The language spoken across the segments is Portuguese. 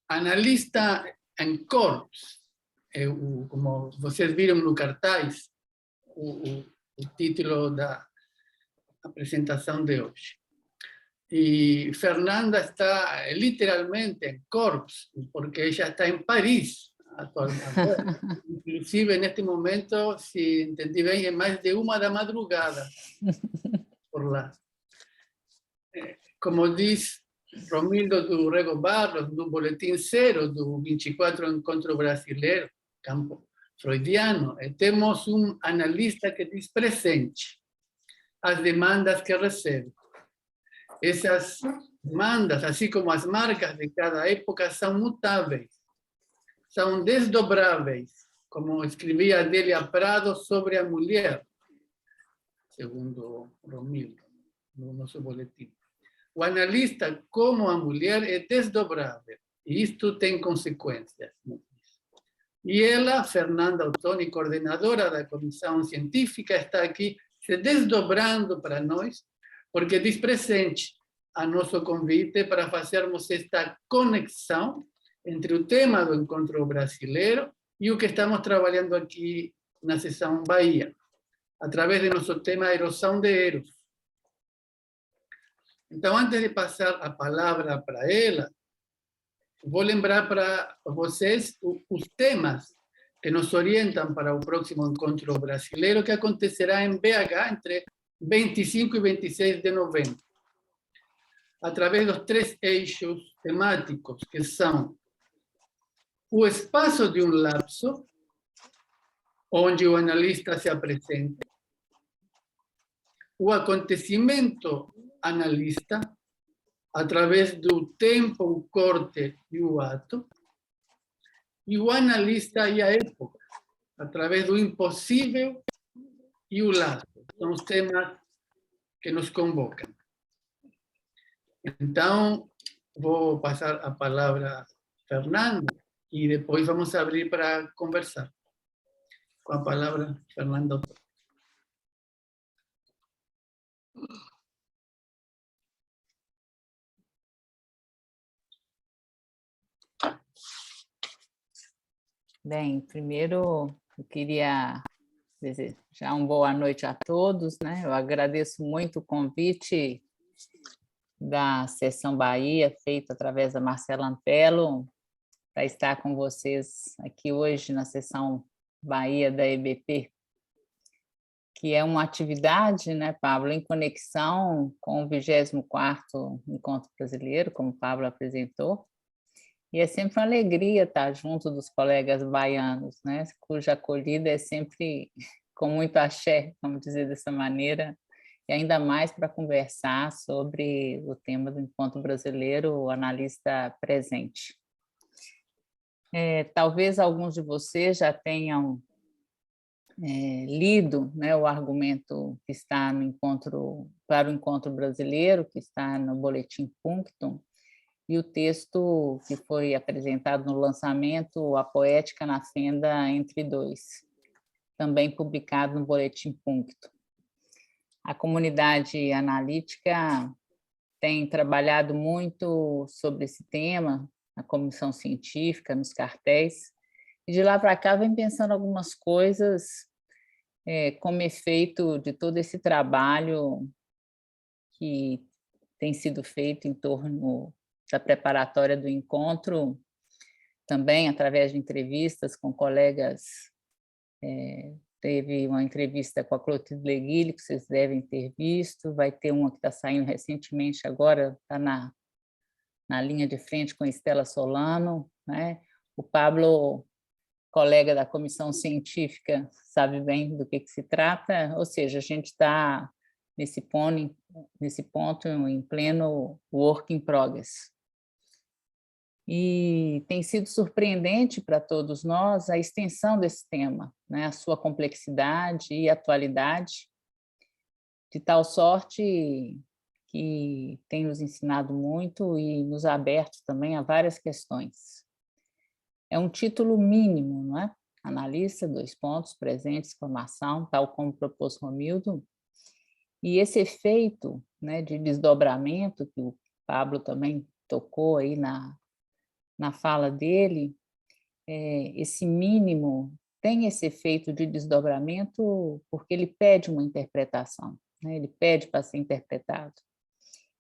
analista em corpos, como vocês viram no cartaz, o título da apresentação de hoje. E Fernanda está literalmente em corpos, porque ella está em Paris atualmente. Inclusive, neste momento, se entendi bem, é mais de 1 da madrugada por lá. Como diz Romildo do Rego Barros, no Boletim Zero do 24 Encontro Brasileiro, campo freudiano, temos um analista que diz presente as demandas que recebe. Essas demandas, assim como as marcas de cada época, são mutáveis, são desdobráveis, como escrevia Adélia Prado sobre a mulher, segundo Romildo, no nosso boletim. O analista, como a mulher, é desdobrável, e isto tem consequências. E ela, Fernanda Ottoni, coordenadora da comissão científica, está aqui se desdobrando para nós, porque diz presente a nosso convite para fazermos esta conexão entre o tema do Encontro Brasileiro e o que estamos trabalhando aqui na seção Bahia, através do nosso tema erosão de eros. Então, antes de passar a palavra para ela, vou lembrar para vocês os temas que nos orientam para o próximo Encontro Brasileiro, que acontecerá em BH entre 25 e 26 de novembro, através dos 3 eixos temáticos, que são o espaço de um lapso, onde o analista se apresenta, o acontecimento analista, através do tempo, o corte e o ato, e o analista e a época, através do impossível e o laço. São os temas que nos convocam. Então, vou passar a palavra a Fernando e depois vamos abrir para conversar. Com a palavra, Fernando. Bem, primeiro eu queria desejar uma boa noite a todos, né? Eu agradeço muito o convite da Seção Bahia, feito através da Marcela Antelo, para estar com vocês aqui hoje na Seção Bahia da EBP, que é uma atividade, né, Pablo, em conexão com o 24º Encontro Brasileiro, como o Pablo apresentou. E é sempre uma alegria estar junto dos colegas baianos, né? Cuja acolhida é sempre com muito axé, vamos dizer dessa maneira, e ainda mais para conversar sobre o tema do Encontro Brasileiro, o analista presente. Talvez alguns de vocês já tenham lido, né, o argumento que está no encontro, para o Encontro Brasileiro, que está no Boletim Punctum, e o texto que foi apresentado no lançamento, A Poética na Fenda entre Dois, também publicado no Boletim Punctum. A comunidade analítica tem trabalhado muito sobre esse tema, na comissão científica, nos cartéis, e de lá para cá vem pensando algumas coisas como efeito de todo esse trabalho que tem sido feito em torno da preparatória do encontro, também através de entrevistas com colegas. Teve uma entrevista com a Clotilde Leguille, que vocês devem ter visto, vai ter uma que está saindo recentemente agora, está na linha de frente com Estela Solano, né? O Pablo, colega da comissão científica, sabe bem do que se trata, ou seja, a gente está nesse ponto em pleno work in progress. E tem sido surpreendente para todos nós a extensão desse tema, né? A sua complexidade e atualidade, de tal sorte que tem nos ensinado muito e nos aberto também a várias questões. É um título mínimo, não é? Analista, 2 pontos, presente, exclamação, tal como propôs Romildo. E esse efeito, né, de desdobramento, que o Pablo também tocou aí na fala dele, esse mínimo tem esse efeito de desdobramento porque ele pede uma interpretação, né? Ele pede para ser interpretado.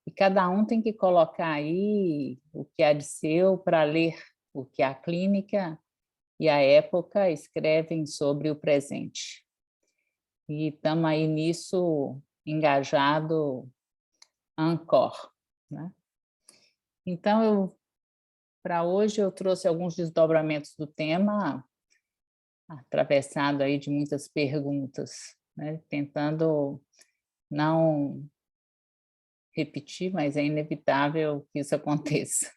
E cada um tem que colocar aí o que há de seu para ler o que a clínica e a época escrevem sobre o presente. E estamos aí nisso engajado encore, né? Então, para hoje eu trouxe alguns desdobramentos do tema, atravessado aí de muitas perguntas, né? Tentando não repetir, mas é inevitável que isso aconteça.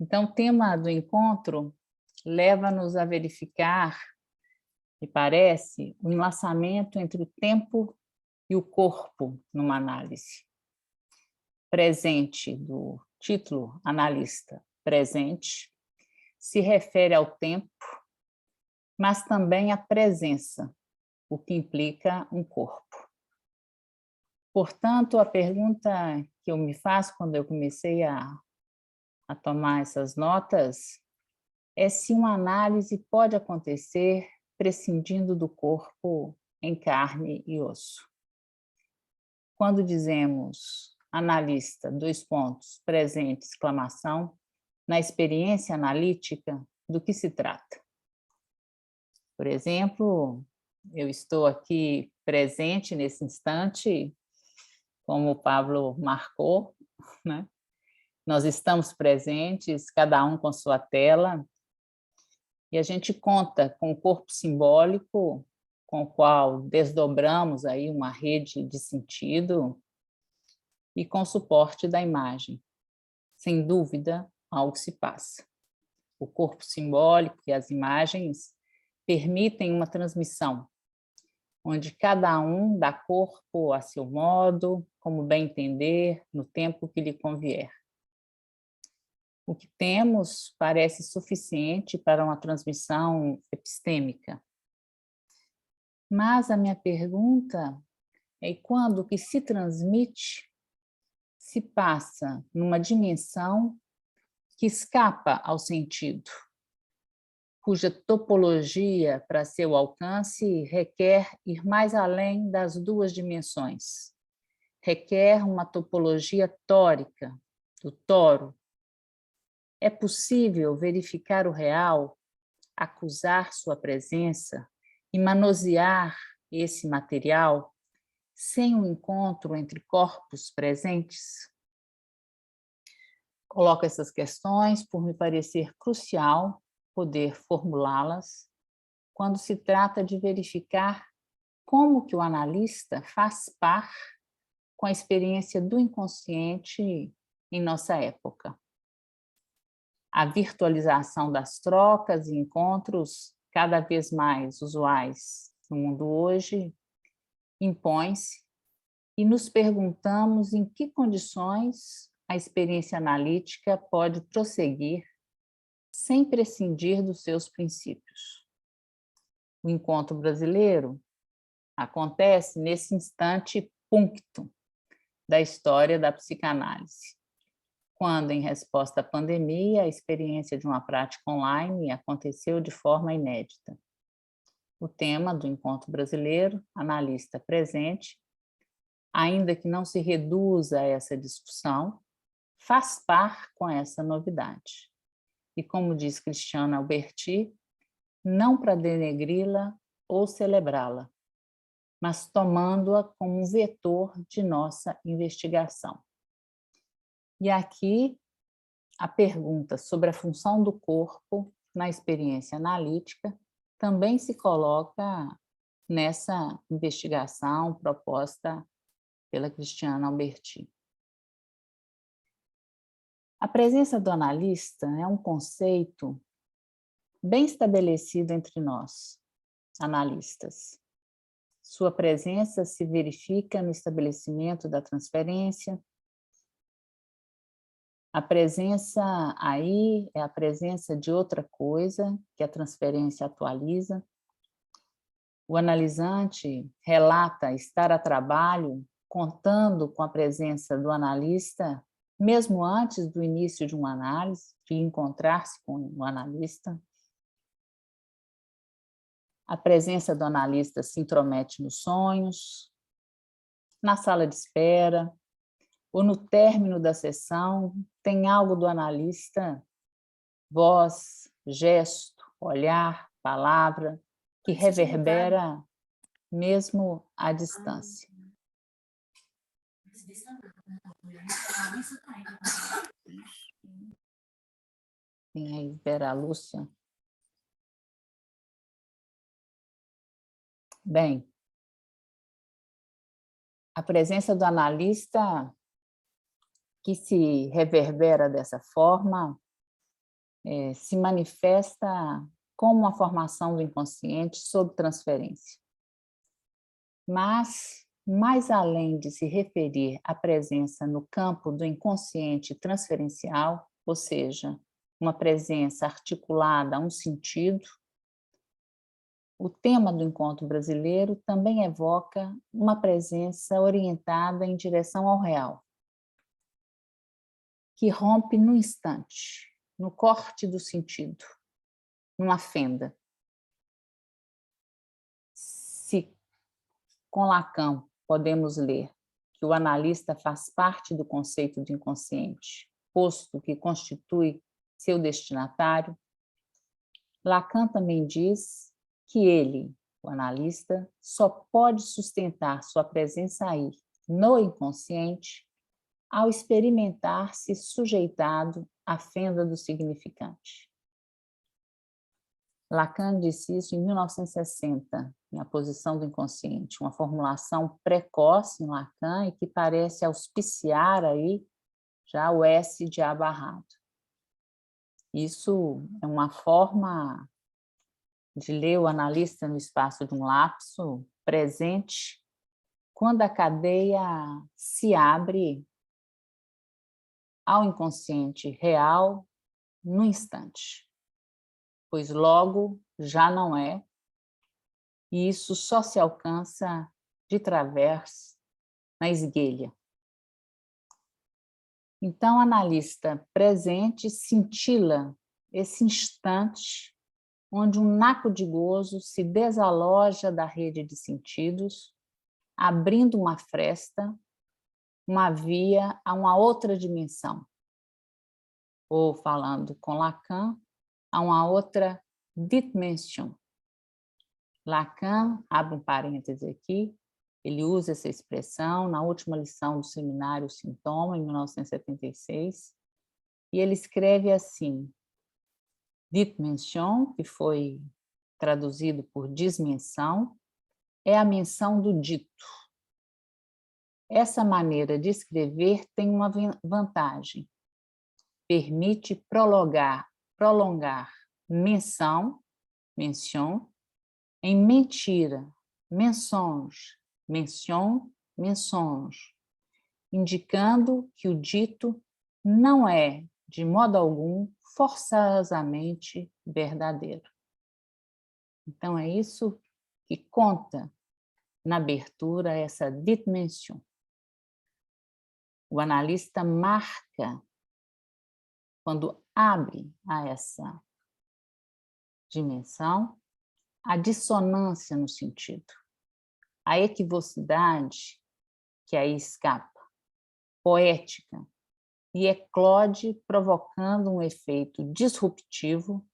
Então, o tema do encontro leva-nos a verificar, me parece, o enlaçamento entre o tempo e o corpo numa análise. Presente, do título analista, presente, se refere ao tempo, mas também à presença, o que implica um corpo. Portanto, a pergunta que eu me faço quando eu comecei a tomar essas notas é se uma análise pode acontecer prescindindo do corpo em carne e osso. Quando dizemos analista, presente, exclamação, na experiência analítica, do que se trata? Por exemplo, eu estou aqui presente nesse instante, como o Pablo marcou, né? Nós estamos presentes, cada um com sua tela, e a gente conta com o corpo simbólico, com o qual desdobramos aí uma rede de sentido, e com o suporte da imagem. Sem dúvida, algo se passa. O corpo simbólico e as imagens permitem uma transmissão, onde cada um dá corpo a seu modo, como bem entender, no tempo que lhe convier. O que temos parece suficiente para uma transmissão epistêmica. Mas a minha pergunta é quando o que se transmite se passa numa dimensão que escapa ao sentido, cuja topologia para seu alcance requer ir mais além das duas dimensões. Requer uma topologia tórica, do toro. É possível verificar o real, acusar sua presença e manusear esse material sem um encontro entre corpos presentes? Coloco essas questões por me parecer crucial poder formulá-las quando se trata de verificar como que o analista faz par com a experiência do inconsciente em nossa época. A virtualização das trocas e encontros cada vez mais usuais no mundo hoje impõe-se e nos perguntamos em que condições a experiência analítica pode prosseguir sem prescindir dos seus princípios. O encontro brasileiro acontece nesse instante punctum da história da psicanálise, quando, em resposta à pandemia, a experiência de uma prática online aconteceu de forma inédita. O tema do encontro brasileiro, analista presente, ainda que não se reduza a essa discussão, faz par com essa novidade. E, como diz Cristiana Alberti, não para denegri-la ou celebrá-la, mas tomando-a como um vetor de nossa investigação. E aqui a pergunta sobre a função do corpo na experiência analítica também se coloca nessa investigação proposta pela Cristiana Alberti. A presença do analista é um conceito bem estabelecido entre nós, analistas. Sua presença se verifica no estabelecimento da transferência. A presença aí é a presença de outra coisa que a transferência atualiza. O analisante relata estar a trabalho contando com a presença do analista mesmo antes do início de uma análise, de encontrar-se com o analista. A presença do analista se intromete nos sonhos, na sala de espera, ou no término da sessão, tem algo do analista, voz, gesto, olhar, palavra, que reverbera mesmo à distância. Tem aí Vera Lúcia. Bem, a presença do analista que se reverbera dessa forma se manifesta como uma formação do inconsciente sob transferência. Mas, mais além de se referir à presença no campo do inconsciente transferencial, ou seja, uma presença articulada a um sentido, o tema do encontro brasileiro também evoca uma presença orientada em direção ao real, que rompe no instante, no corte do sentido, numa fenda. Se com Lacan podemos ler que o analista faz parte do conceito do inconsciente, posto que constitui seu destinatário, Lacan também diz que ele, o analista, só pode sustentar sua presença aí, no inconsciente, ao experimentar-se sujeitado à fenda do significante. Lacan disse isso em 1960, em A Posição do Inconsciente, uma formulação precoce em Lacan e que parece auspiciar aí já o S de abarrado. Isso é uma forma de ler o analista no espaço de um lapso presente, quando a cadeia se abre ao inconsciente real no instante, pois logo já não é, e isso só se alcança de través na esguelha. Então, o analista presente cintila esse instante onde um naco de gozo se desaloja da rede de sentidos, abrindo uma fresta, uma via a uma outra dimensão. Ou, falando com Lacan, a uma outra dimension. Lacan, abre um parêntese aqui, ele usa essa expressão na última lição do seminário Sintoma, em 1976, e ele escreve assim: Dimension, que foi traduzido por dimensão, é a menção do dito. Essa maneira de escrever tem uma vantagem. Permite prolongar menção, em mentira, mensonge, mensonge, indicando que o dito não é, de modo algum, forçosamente verdadeiro. Então, é isso que conta na abertura essa dimensão. O analista marca, quando abre a essa dimensão, a dissonância no sentido, a equivocidade que aí escapa, poética, e eclode provocando um efeito disruptivo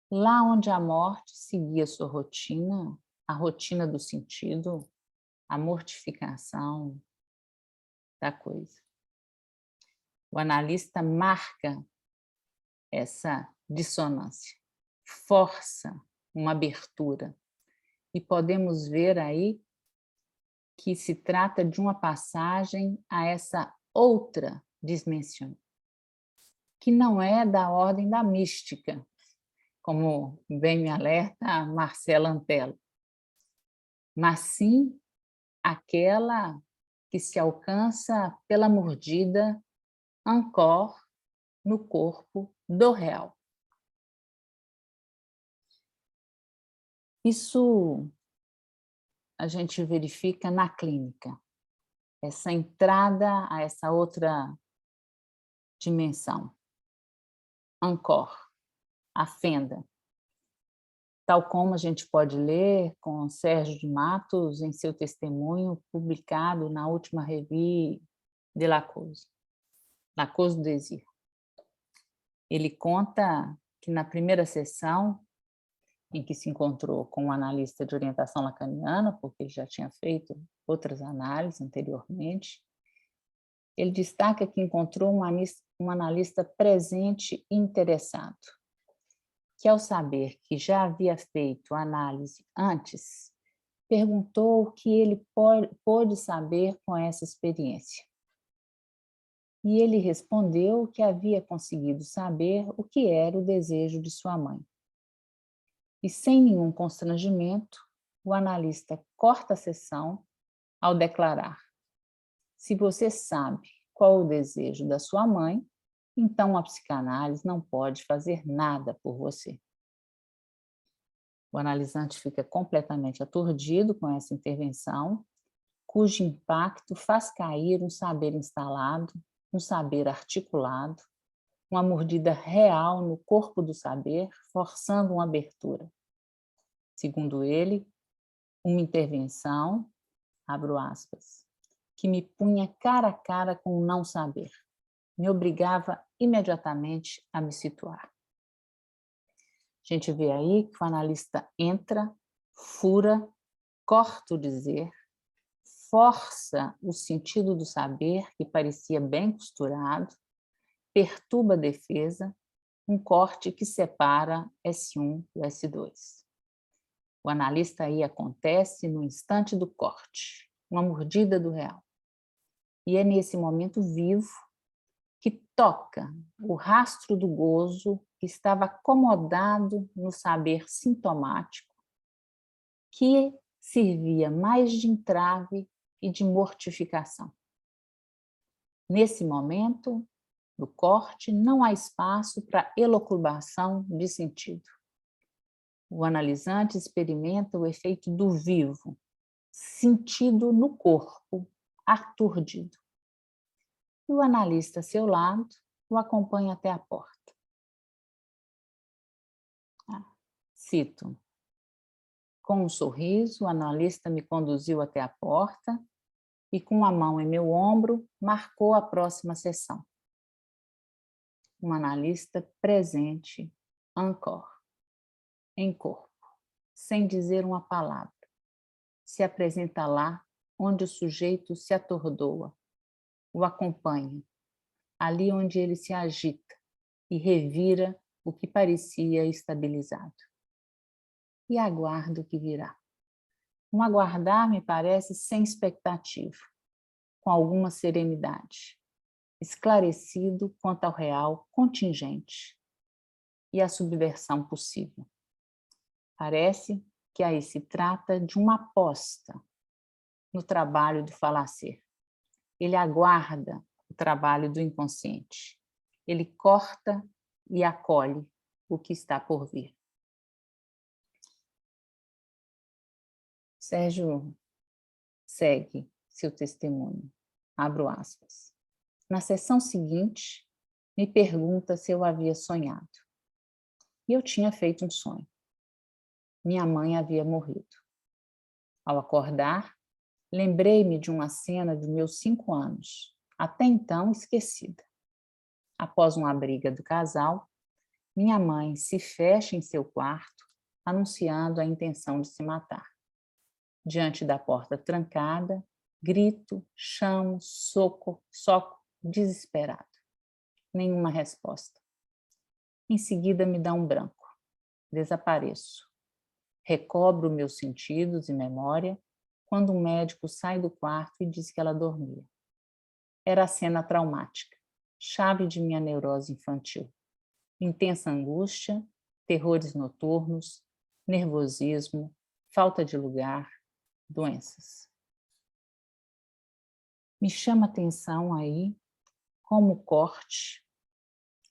lá onde a morte seguia sua rotina, a rotina do sentido, a mortificação da coisa. O analista marca essa dissonância, força uma abertura. E podemos ver aí que se trata de uma passagem a essa outra dimensão, que não é da ordem da mística, como bem me alerta a Marcela Antelo, mas sim aquela que se alcança pela mordida ancor no corpo do real. Isso a gente verifica na clínica, essa entrada a essa outra dimensão. Ancor, a fenda. Tal como a gente pode ler com Sérgio de Matos em seu testemunho publicado na última revue de La Cause do Désir. Ele conta que na primeira sessão, em que se encontrou com um analista de orientação lacaniana, porque ele já tinha feito outras análises anteriormente, ele destaca que encontrou um analista presente e interessado, que ao saber que já havia feito a análise antes, perguntou o que ele pôde saber com essa experiência. E ele respondeu que havia conseguido saber o que era o desejo de sua mãe. E sem nenhum constrangimento, o analista corta a sessão ao declarar: se você sabe qual o desejo da sua mãe, então a psicanálise não pode fazer nada por você. O analisante fica completamente aturdido com essa intervenção, cujo impacto faz cair um saber instalado, um saber articulado, uma mordida real no corpo do saber, forçando uma abertura. Segundo ele, uma intervenção, abro aspas, que me punha cara a cara com o não saber, me obrigava imediatamente a me situar. A gente vê aí que o analista entra, fura, corta o dizer, força o sentido do saber, que parecia bem costurado, perturba a defesa, um corte que separa S1 do S2. O analista aí acontece no instante do corte, uma mordida do real. E é nesse momento vivo que toca o rastro do gozo que estava acomodado no saber sintomático, que servia mais de entrave e de mortificação. Nesse momento do corte, não há espaço para elucubração de sentido. O analisante experimenta o efeito do vivo, sentido no corpo, aturdido. E o analista a seu lado o acompanha até a porta. Cito: com um sorriso, o analista me conduziu até a porta e, com a mão em meu ombro, marcou a próxima sessão. Um analista presente, ancor, em corpo, sem dizer uma palavra. Se apresenta lá onde o sujeito se atordoa, o acompanha, ali onde ele se agita e revira o que parecia estabilizado. E aguardo o que virá. Um aguardar, me parece, sem expectativa, com alguma serenidade, esclarecido quanto ao real contingente e a subversão possível. Parece que aí se trata de uma aposta no trabalho do falacer. Ele aguarda o trabalho do inconsciente. Ele corta e acolhe o que está por vir. Sérgio segue seu testemunho. Abro aspas. Na sessão seguinte, me pergunta se eu havia sonhado. E eu tinha feito um sonho. Minha mãe havia morrido. Ao acordar, lembrei-me de uma cena de meus 5 anos, até então esquecida. Após uma briga do casal, minha mãe se fecha em seu quarto, anunciando a intenção de se matar. Diante da porta trancada, grito, chamo, soco, desesperado. Nenhuma resposta. Em seguida me dá um branco. Desapareço. Recobro meus sentidos e memória quando um médico sai do quarto e diz que ela dormia. Era a cena traumática, chave de minha neurose infantil. Intensa angústia, terrores noturnos, nervosismo, falta de lugar, doenças. Me chama a atenção aí como o corte,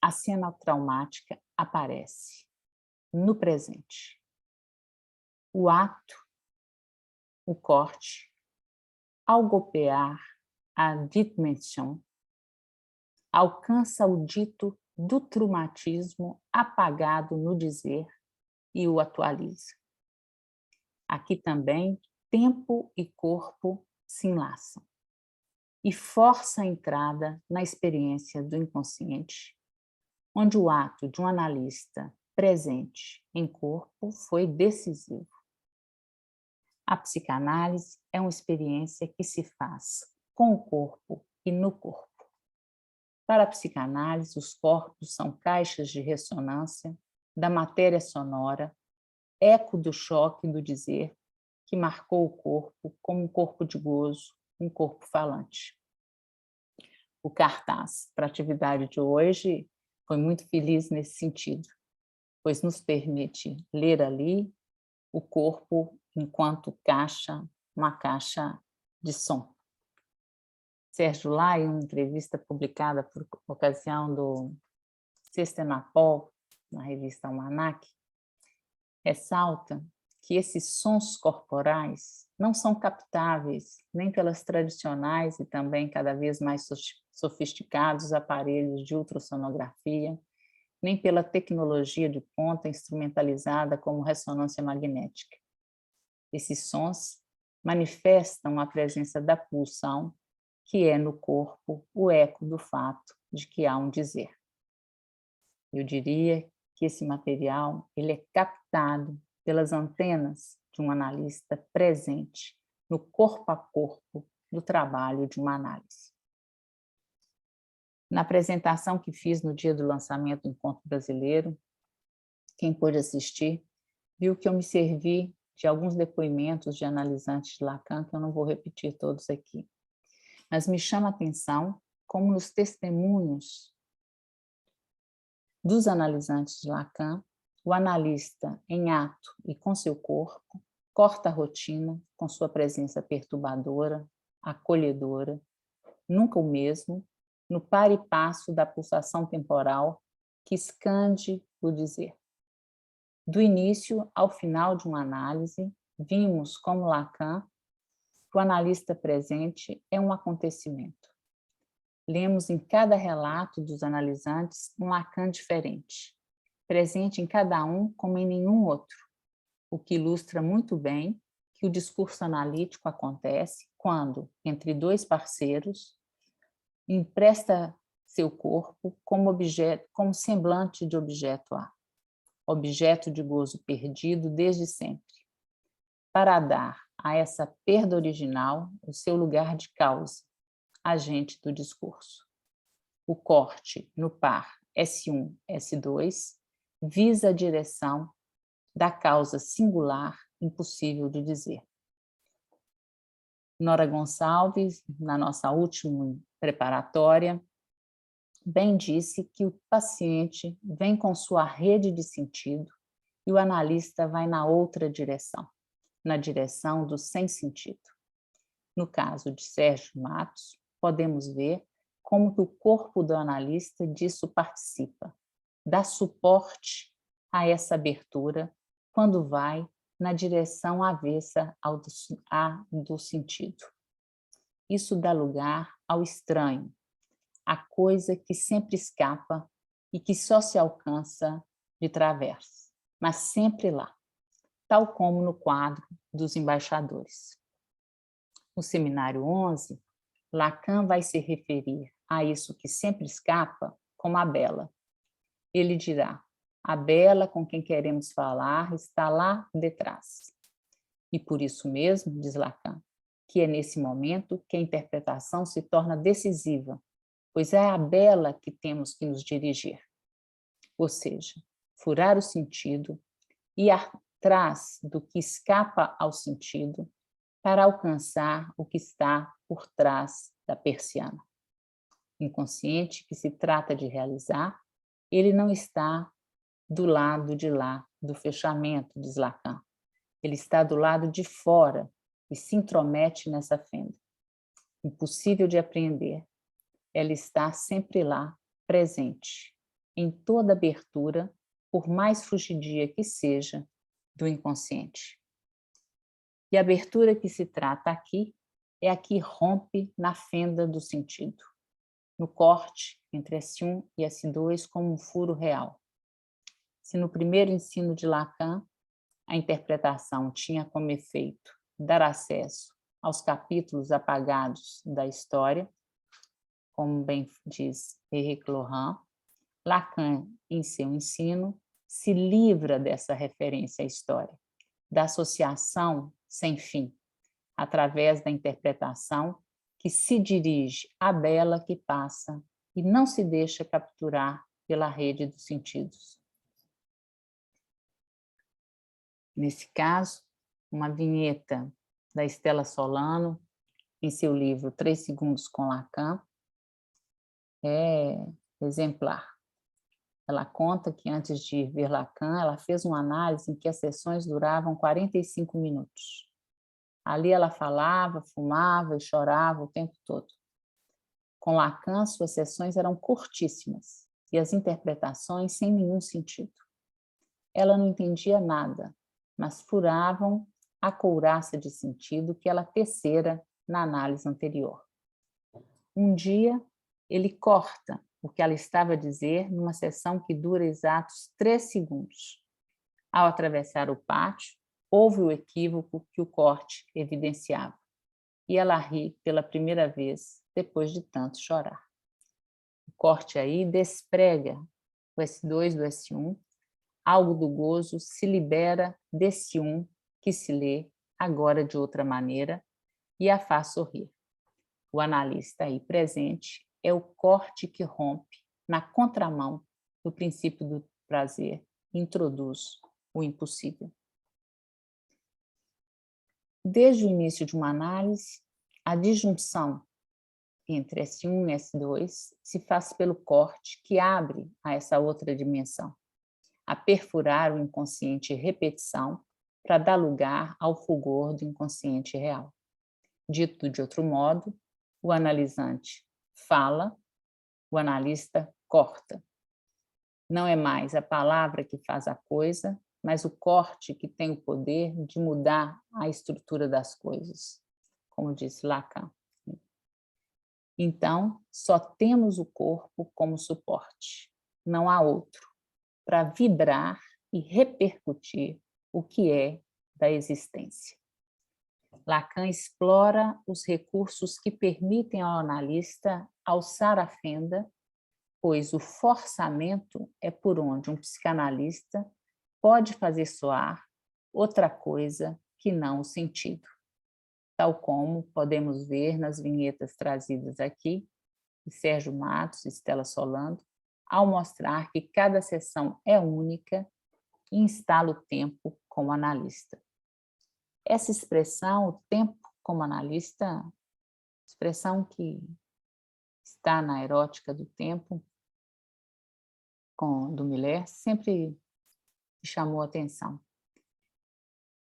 a cena traumática aparece no presente. O ato, o corte, ao golpear a dimensão, alcança o dito do trumatismo apagado no dizer e o atualiza. Aqui também, tempo e corpo se enlaçam e força a entrada na experiência do inconsciente, onde o ato de um analista presente em corpo foi decisivo. A psicanálise é uma experiência que se faz com o corpo e no corpo. Para a psicanálise, os corpos são caixas de ressonância da matéria sonora, eco do choque do dizer que marcou o corpo como um corpo de gozo, um corpo falante. O cartaz para a atividade de hoje foi muito feliz nesse sentido, pois nos permite ler ali o corpo enquanto caixa, uma caixa de som. Sérgio Lai, em uma entrevista publicada por ocasião do Sextenapol, na revista Almanac, ressalta que esses sons corporais não são captáveis nem pelas tradicionais e também cada vez mais sofisticados aparelhos de ultrassonografia, nem pela tecnologia de ponta instrumentalizada como ressonância magnética. Esses sons manifestam a presença da pulsão, que é no corpo o eco do fato de que há um dizer. Eu diria que esse material ele é captado pelas antenas de um analista presente no corpo a corpo do trabalho de uma análise. Na apresentação que fiz no dia do lançamento do Encontro Brasileiro, quem pôde assistir viu que eu me servi de alguns depoimentos de analisantes de Lacan, que eu não vou repetir todos aqui. Mas me chama a atenção como nos testemunhos dos analisantes de Lacan, o analista em ato e com seu corpo, corta a rotina com sua presença perturbadora, acolhedora, nunca o mesmo, no par e passo da pulsação temporal que escande o dizer. Do início ao final de uma análise, vimos como Lacan, o analista presente, é um acontecimento. Lemos em cada relato dos analisantes um Lacan diferente, presente em cada um como em nenhum outro, o que ilustra muito bem que o discurso analítico acontece quando, entre dois parceiros, empresta seu corpo como objeto, como semblante de objeto A, objeto de gozo perdido desde sempre, para dar a essa perda original o seu lugar de causa, agente do discurso. O corte no par S1, S2 visa a direção da causa singular impossível de dizer. Nora Gonçalves, na nossa última preparatória, bem disse que o paciente vem com sua rede de sentido e o analista vai na outra direção, na direção do sem sentido. No caso de Sérgio Matos, podemos ver como que o corpo do analista disso participa, dá suporte a essa abertura quando vai na direção avessa do sentido. Isso dá lugar ao estranho, a coisa que sempre escapa e que só se alcança de través, mas sempre lá, tal como no quadro dos embaixadores. No seminário 11, Lacan vai se referir a isso que sempre escapa como a bela. Ele dirá: a bela com quem queremos falar está lá detrás. E por isso mesmo, diz Lacan, que é nesse momento que a interpretação se torna decisiva, pois é a bela que temos que nos dirigir. Ou seja, furar o sentido, ir atrás do que escapa ao sentido, para alcançar o que está por trás da persiana. Inconsciente que se trata de realizar, ele não está do lado de lá do fechamento, diz Lacan. Ele está do lado de fora e se intromete nessa fenda. Impossível de apreender, ela está sempre lá, presente, em toda abertura, por mais fugidia que seja, do inconsciente. E a abertura que se trata aqui é a que rompe na fenda do sentido. no corte entre S1 e S2 como um furo real. Se no primeiro ensino de Lacan, a interpretação tinha como efeito dar acesso aos capítulos apagados da história, como bem diz Éric Laurent, Lacan, em seu ensino, se livra dessa referência à história, da associação sem fim, através da interpretação que se dirige à bela que passa e não se deixa capturar pela rede dos sentidos. Nesse caso, uma vinheta da Estela Solano, em seu livro 3 Segundos com Lacan, é exemplar. Ela conta que antes de ver Lacan, ela fez uma análise em que as sessões duravam 45 minutos. Ali ela falava, fumava e chorava o tempo todo. Com Lacan, suas sessões eram curtíssimas e as interpretações sem nenhum sentido. Ela não entendia nada, mas furavam a couraça de sentido que ela tecera na análise anterior. Um dia, ele corta o que ela estava a dizer numa sessão que dura exatos 3 segundos. Ao atravessar o pátio, houve o equívoco que o corte evidenciava. E ela ri pela primeira vez depois de tanto chorar. O corte aí desprega o S2 do S1, algo do gozo se libera desse um que se lê agora de outra maneira e a faz sorrir. O analista aí presente é o corte que rompe na contramão do princípio do prazer e introduz o impossível. Desde o início de uma análise, a disjunção entre S1 e S2 se faz pelo corte que abre a essa outra dimensão, a perfurar o inconsciente repetição para dar lugar ao fulgor do inconsciente real. Dito de outro modo, o analisante fala, o analista corta. Não é mais a palavra que faz a coisa, mas o corte que tem o poder de mudar a estrutura das coisas, como disse Lacan. Então, só temos o corpo como suporte, não há outro, para vibrar e repercutir o que é da existência. Lacan explora os recursos que permitem ao analista alçar a fenda, pois o forçamento é por onde um psicanalista pode fazer soar outra coisa que não o sentido, tal como podemos ver nas vinhetas trazidas aqui, de Sérgio Matos e Estela Solano, ao mostrar que cada sessão é única e instala o tempo como analista. Essa expressão, o tempo como analista, expressão que está na erótica do tempo, do Miller, sempre me chamou a atenção.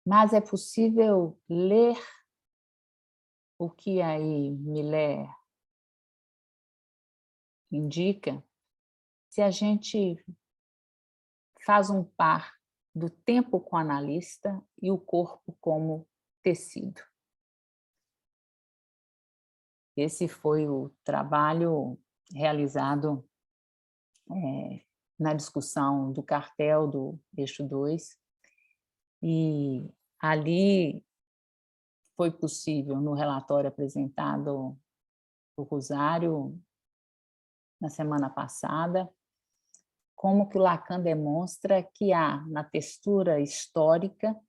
Mas é possível ler o que aí Miller indica se a gente faz um par do tempo com o analista e o corpo como tecido. Esse foi o trabalho realizado na discussão do cartel do eixo 2, e ali foi possível, no relatório apresentado por Rosário na semana passada, como que o Lacan demonstra que há na textura histórica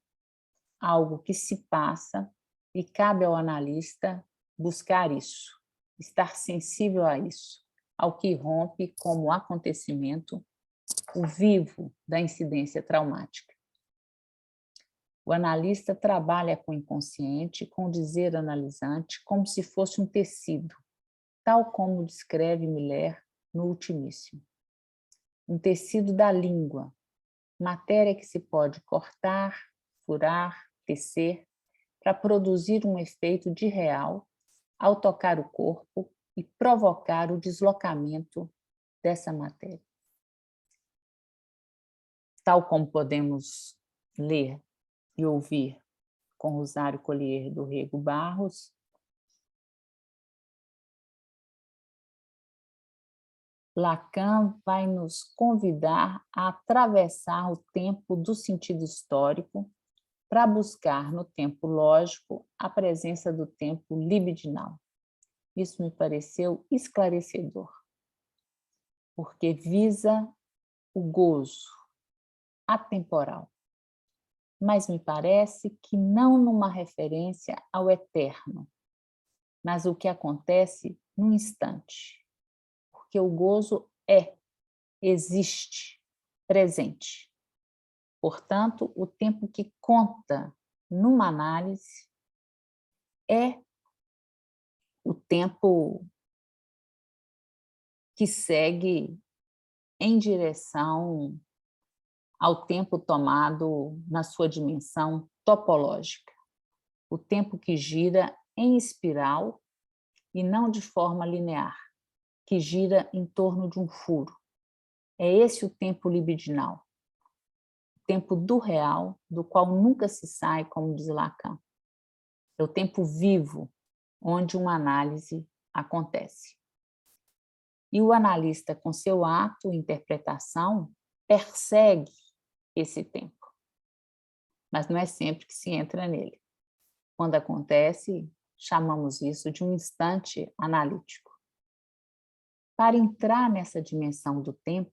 algo que se passa e cabe ao analista buscar isso, estar sensível a isso, ao que rompe como acontecimento o vivo da incidência traumática. O analista trabalha com o inconsciente, com o dizer analisante, como se fosse um tecido, tal como descreve Miller no Ultimíssimo. Um tecido da língua, matéria que se pode cortar, furar, tecer, para produzir um efeito de real ao tocar o corpo e provocar o deslocamento dessa matéria. Tal como podemos ler e ouvir com Rosário Collier do Rego Barros, Lacan vai nos convidar a atravessar o tempo do sentido histórico para buscar no tempo lógico a presença do tempo libidinal. Isso me pareceu esclarecedor, porque visa o gozo atemporal, mas me parece que não numa referência ao eterno, mas o que acontece no instante, porque o gozo existe, presente. Portanto, o tempo que conta numa análise é o tempo que segue em direção ao tempo tomado na sua dimensão topológica, o tempo que gira em espiral e não de forma linear, que gira em torno de um furo. É esse o tempo libidinal, o tempo do real, do qual nunca se sai, como diz Lacan. É o tempo vivo, onde uma análise acontece. E o analista, com seu ato e interpretação, persegue esse tempo. Mas não é sempre que se entra nele. Quando acontece, chamamos isso de um instante analítico. Para entrar nessa dimensão do tempo,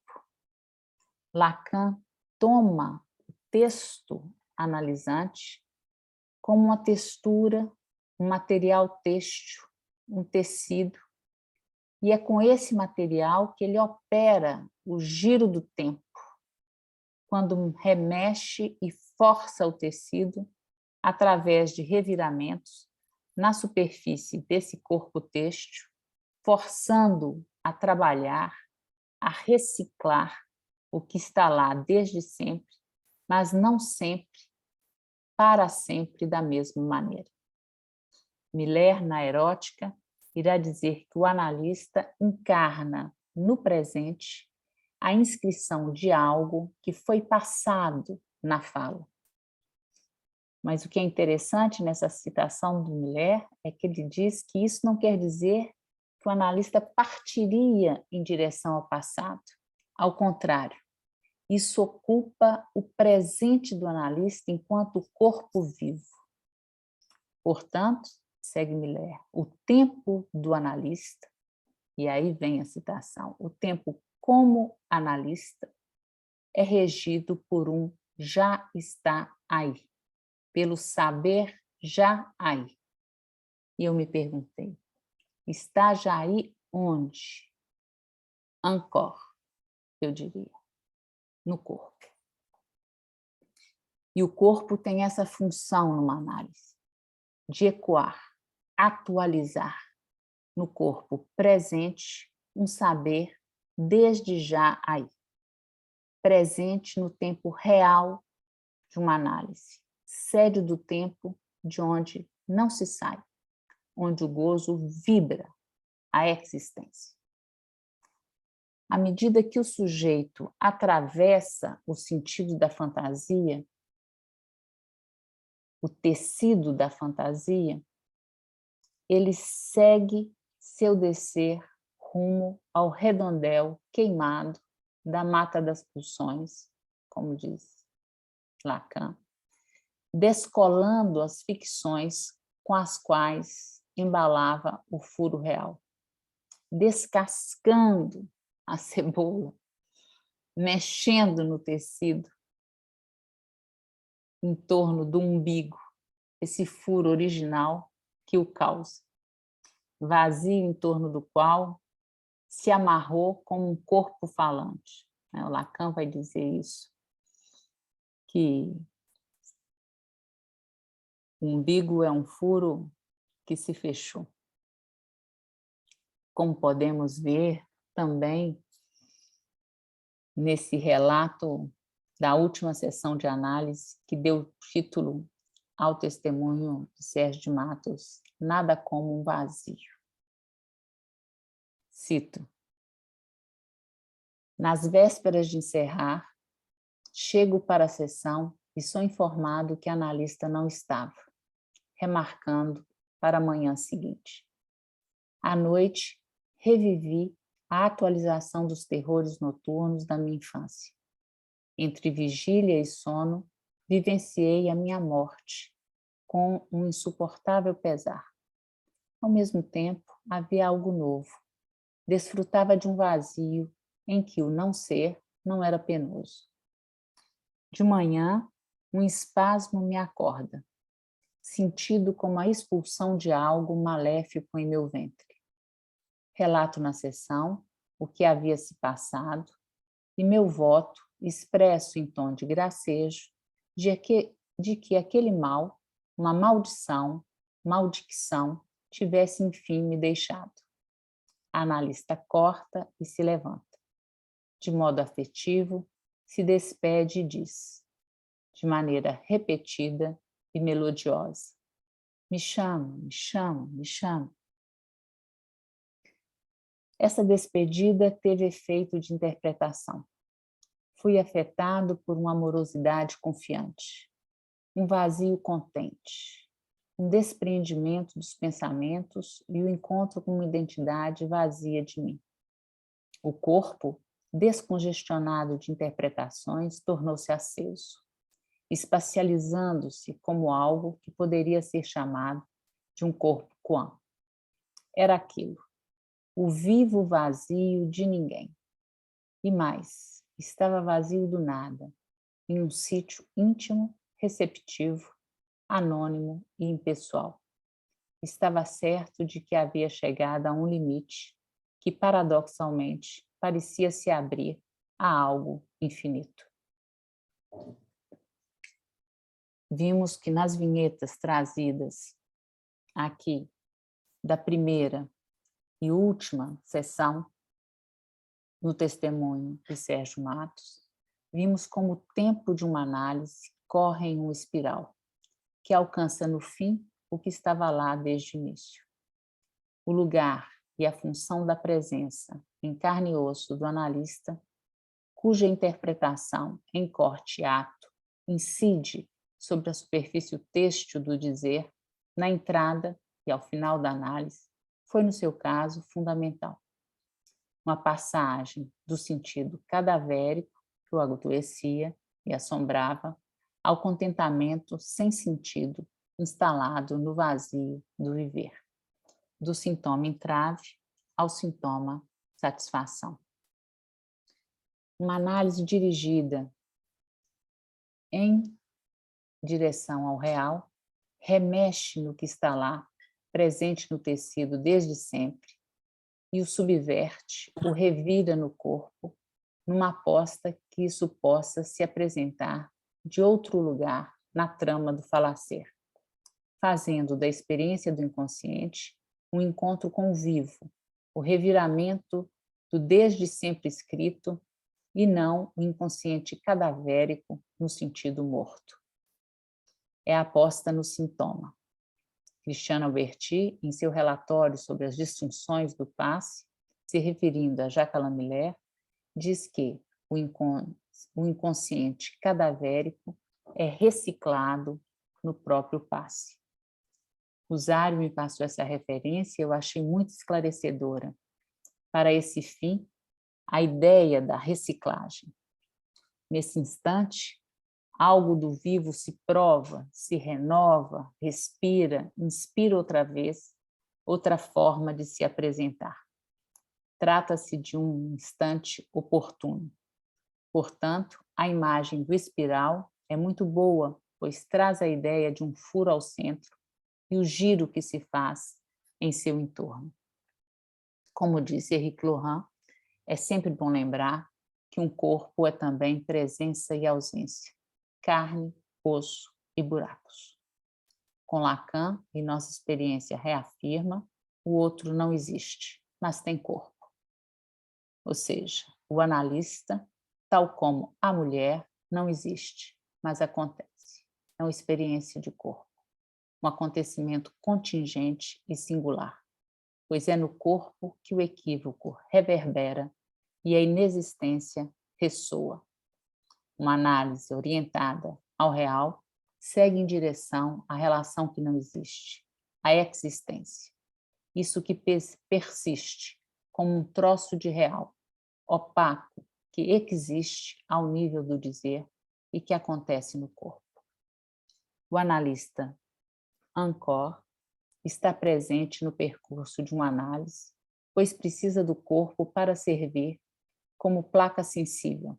Lacan toma o texto analisante como uma textura, um material têxtil, um tecido, e é com esse material que ele opera o giro do tempo, quando remexe e força o tecido através de reviramentos na superfície desse corpo têxtil, forçando a trabalhar, a reciclar o que está lá desde sempre, mas não sempre, para sempre da mesma maneira. Miller, na Erótica, irá dizer que o analista encarna no presente a inscrição de algo que foi passado na fala. Mas o que é interessante nessa citação do Miller é que ele diz que isso não quer dizer que o analista partiria em direção ao passado. Ao contrário, isso ocupa o presente do analista enquanto corpo vivo. Portanto, segue Miller, o tempo do analista, e aí vem a citação, o tempo como analista é regido por um já está aí, pelo saber já aí. E eu me perguntei, está já aí onde? Encore, eu diria, no corpo. E o corpo tem essa função numa análise, de ecoar, atualizar no corpo presente um saber desde já aí, presente no tempo real de uma análise, sede do tempo de onde não se sai, onde o gozo vibra a existência. À medida que o sujeito atravessa o sentido da fantasia, o tecido da fantasia, ele segue seu descer rumo ao redondel queimado da mata das pulsões, como diz Lacan, descolando as ficções com as quais embalava o furo real, descascando a cebola, mexendo no tecido em torno do umbigo, esse furo original que o causa, vazio em torno do qual se amarrou como um corpo falante. O Lacan vai dizer isso, que o umbigo é um furo que se fechou. Como podemos ver também nesse relato da última sessão de análise, que deu título ao testemunho de Sérgio de Matos, Nada como um vazio. Cito: nas vésperas de encerrar, chego para a sessão e sou informado que a analista não estava, remarcando para a manhã seguinte. À noite, revivi a atualização dos terrores noturnos da minha infância. Entre vigília e sono, vivenciei a minha morte com um insuportável pesar. Ao mesmo tempo, havia algo novo. Desfrutava de um vazio em que o não ser não era penoso. De manhã, um espasmo me acorda, sentido como a expulsão de algo maléfico em meu ventre. Relato na sessão o que havia se passado e meu voto, expresso em tom de gracejo, de que aquele mal, uma maldição, tivesse enfim me deixado. A analista corta e se levanta. De modo afetivo, se despede e diz, de maneira repetida e melodiosa: me chama, me chama, me chama. Essa despedida teve efeito de interpretação. Fui afetado por uma amorosidade confiante, um vazio contente, um despreendimento dos pensamentos e o encontro com uma identidade vazia de mim. O corpo, descongestionado de interpretações, tornou-se aceso, espacializando-se como algo que poderia ser chamado de um corpo quam. Era aquilo, o vivo vazio de ninguém. E mais, estava vazio do nada, em um sítio íntimo, receptivo, anônimo e impessoal. Estava certo de que havia chegado a um limite que, paradoxalmente, parecia se abrir a algo infinito. Vimos que nas vinhetas trazidas aqui da primeira e última sessão, no testemunho de Sérgio Matos, vimos como o tempo de uma análise corre em uma espiral, que alcança no fim o que estava lá desde o início. O lugar e a função da presença em carne e osso do analista, cuja interpretação em corte e ato incide sobre a superfície têxtil do dizer, na entrada e ao final da análise, foi, no seu caso, fundamental. Uma passagem do sentido cadavérico, que o adoecia e assombrava, ao contentamento sem sentido, instalado no vazio do viver. Do sintoma entrave ao sintoma satisfação. Uma análise dirigida em direção ao real, remexe no que está lá, presente no tecido desde sempre, e o subverte, o revira no corpo, numa aposta que isso possa se apresentar de outro lugar na trama do falacer, fazendo da experiência do inconsciente um encontro com o vivo, o reviramento do desde sempre escrito e não o inconsciente cadavérico no sentido morto. É a aposta no sintoma. Cristiano Alberti, em seu relatório sobre as disfunções do passe, se referindo a Jacques Lamillère, diz que o inconsciente cadavérico é reciclado no próprio passe. O Zário me passou essa referência e eu achei muito esclarecedora. Para esse fim, a ideia da reciclagem. Nesse instante, algo do vivo se prova, se renova, respira, inspira outra vez, outra forma de se apresentar. Trata-se de um instante oportuno. Portanto, a imagem do espiral é muito boa, pois traz a ideia de um furo ao centro e o giro que se faz em seu entorno. Como disse Éric Laurent, é sempre bom lembrar que um corpo é também presença e ausência, carne, osso e buracos. Com Lacan, e nossa experiência reafirma, o outro não existe, mas tem corpo. Ou seja, o analista, tal como a mulher, não existe, mas acontece. É uma experiência de corpo, um acontecimento contingente e singular, pois é no corpo que o equívoco reverbera e a inexistência ressoa. Uma análise orientada ao real segue em direção à relação que não existe, à existência. Isso que persiste como um troço de real, opaco, que existe ao nível do dizer e que acontece no corpo. O analista Ancor está presente no percurso de uma análise, pois precisa do corpo para servir como placa sensível,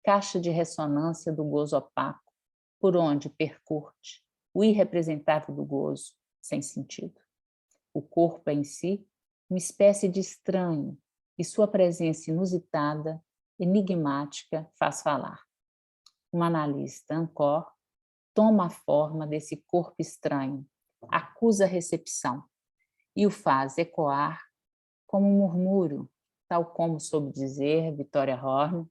caixa de ressonância do gozo opaco, por onde percute o irrepresentável do gozo sem sentido. O corpo é em si uma espécie de estranho e sua presença inusitada, enigmática, faz falar. Um analista Ancor toma a forma desse corpo estranho, acusa a recepção e o faz ecoar como um murmúrio, tal como soube dizer Victoria Horn,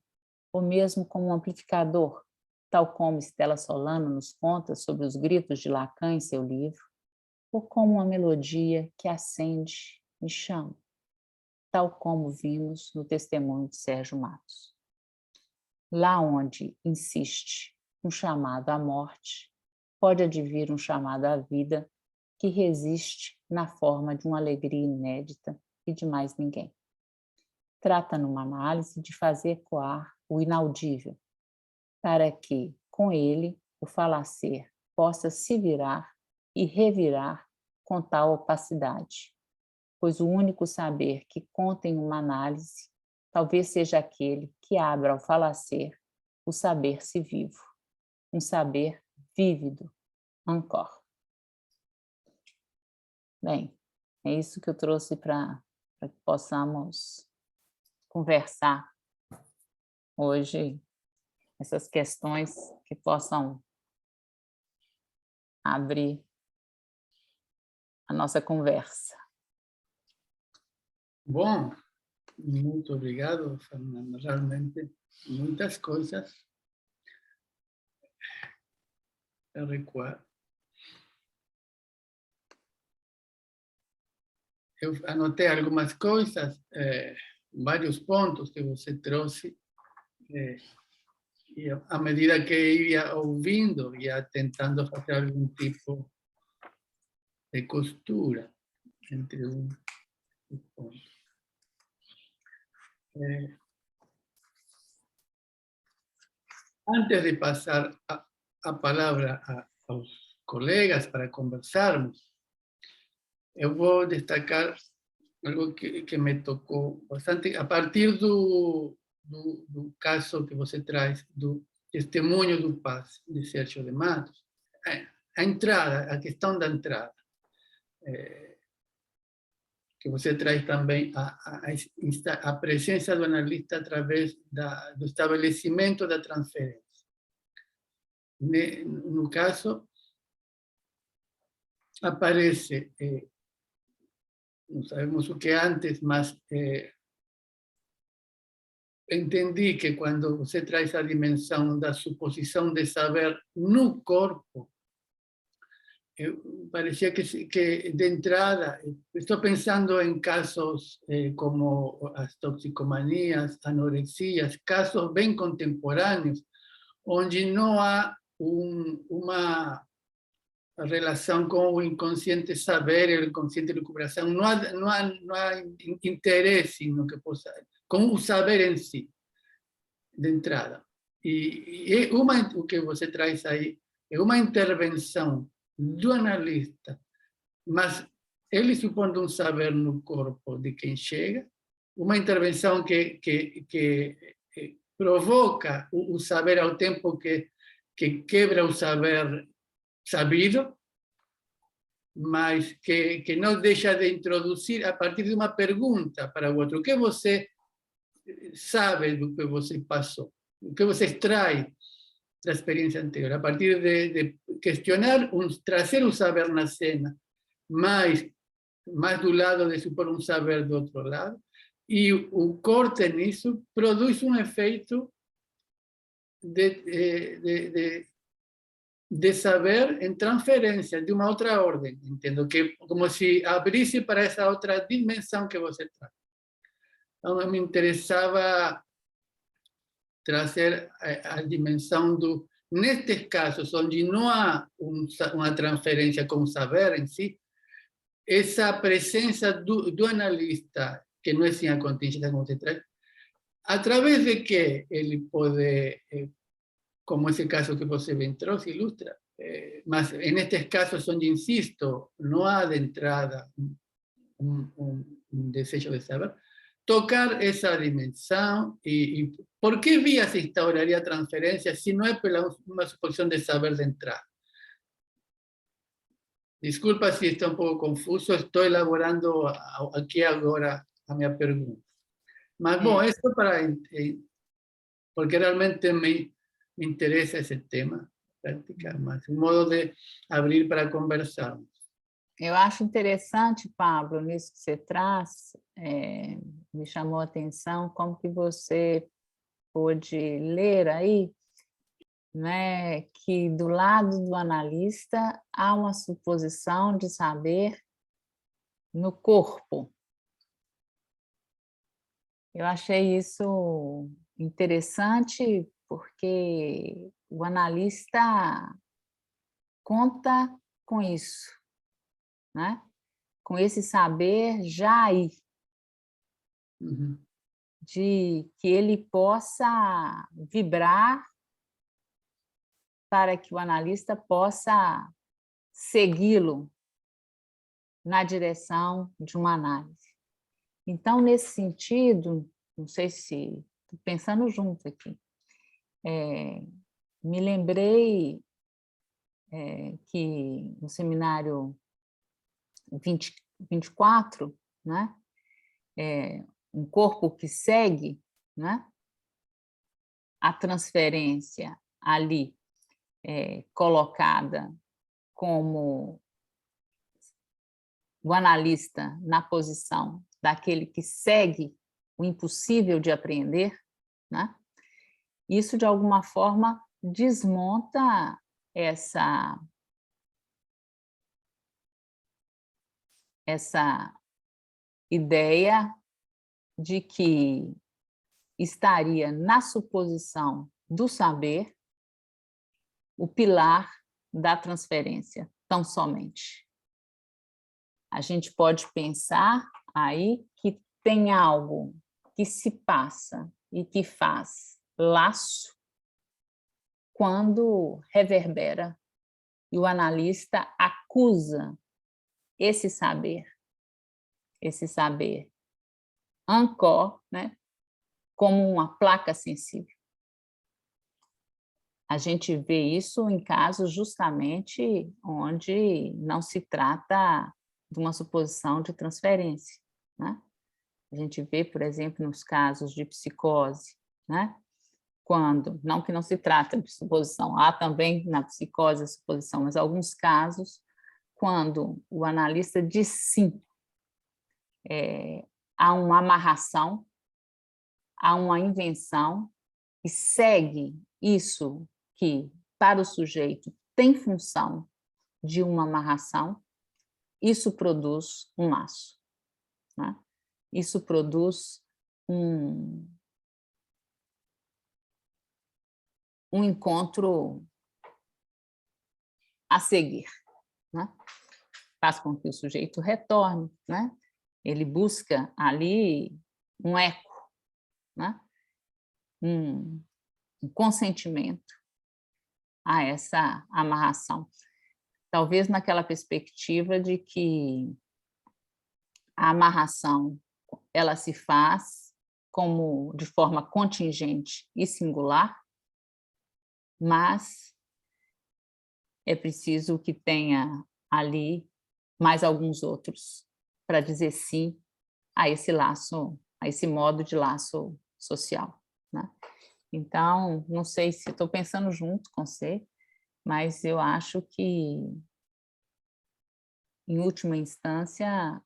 ou mesmo como um amplificador, tal como Stella Solano nos conta sobre os gritos de Lacan em seu livro, ou como uma melodia que acende e chama, tal como vimos no testemunho de Sérgio Matos. Lá onde insiste um chamado à morte, pode advir um chamado à vida que resiste na forma de uma alegria inédita e de mais ninguém. Trata numa análise de fazer ecoar o inaudível, para que, com ele, o falacer possa se virar e revirar com tal opacidade, pois o único saber que conta em uma análise talvez seja aquele que abra ao falacer o saber-se vivo, um saber vívido, Ancor. Bem, é isso que eu trouxe para que possamos conversar hoje, essas questões que possam abrir a nossa conversa. Bom, muito obrigado, Fernanda. Realmente, muitas coisas a recuar. Eu anotei algumas coisas, vários pontos que você trouxe, e à medida que ia ouvindo, ia tentando fazer algum tipo de costura entre um e outro. Antes de pasar a palavra aos colegas para conversarmos, eu vou destacar algo que me tocou bastante, a partir do caso que você traz, do testemunho do Paz, de Sérgio de Matos. A entrada, a questão da entrada, que você traz também a presença do analista através do estabelecimento da transferência. No caso, aparece, não sabemos o que antes, mas entendi que quando você traz a dimensão da suposição de saber no corpo, parecia que de entrada, estou pensando em casos como as toxicomanias, anorexias, casos bem contemporâneos, onde não há uma relação com o inconsciente saber, o inconsciente recuperação, não há interesse no que possa, com o saber em si, de entrada. E o que você traz aí é uma intervenção do analista, mas ele supondo um saber no corpo de quem chega, uma intervenção que provoca o saber ao tempo que quebra o saber sabido, mas que não deixa de introduzir a partir de uma pergunta para o outro. O que você sabe do que você passou? O que você extrai da experiência anterior? A partir de questionar, trazer o saber na cena, mais do lado de supor um saber do outro lado, e o corte nisso produz um efeito de saber em transferência de uma outra ordem, entendo, que como se abrisse para essa outra dimensão que você traz. Então, me interessava trazer a dimensão nestes casos, onde não há uma transferência com o saber em si, essa presença do analista que não é assim a contingência como você traz, através de que ele pode, como esse caso que você bem trouxe, ilustra, mas en estos casos donde, insisto, no hay de entrada un deseo de saber, tocar esa dimensión y ¿por qué vía se instauraría transferencia si no es por una suposición de saber de entrada? Disculpa si está un poco confuso, estoy elaborando aquí ahora a mi pregunta. Mas, bueno, esto porque realmente me interesa ese tema, práctica, mas um modo de abrir para conversarmos. Eu acho interessante, Pablo, nisso que você traz, me chamou a atenção como que você pôde ler aí, né, que do lado do analista há uma suposição de saber no corpo. Eu achei isso interessante porque o analista conta com isso, né? Com esse saber já aí, de que ele possa vibrar para que o analista possa segui-lo na direção de uma análise. Então, nesse sentido, não sei se estou pensando junto aqui, me lembrei que no seminário 24, né, um corpo que segue, né, a transferência ali colocada como o analista na posição daquele que segue o impossível de apreender, né? Isso, de alguma forma, desmonta essa ideia de que estaria na suposição do saber o pilar da transferência, tão somente. A gente pode pensar aí que tem algo que se passa e que faz laço quando reverbera e o analista acusa esse saber ancor, né, como uma placa sensível. A gente vê isso em casos justamente onde não se trata de uma suposição de transferência, né? A gente vê, por exemplo, nos casos de psicose, né? Quando, não que não se trata de suposição, há também na psicose a suposição, mas alguns casos, quando o analista diz sim, há uma amarração, há uma invenção, e segue isso que, para o sujeito, tem função de uma amarração, isso produz um laço, né? Isso produz um encontro a seguir, né? Faz com que o sujeito retorne, né? Ele busca ali um eco, né? Um consentimento a essa amarração. Talvez naquela perspectiva de que a amarração ela se faz como de forma contingente e singular, mas é preciso que tenha ali mais alguns outros para dizer sim a esse laço, a esse modo de laço social, né? Então, não sei se estou pensando junto com você, mas eu acho que, em última instância,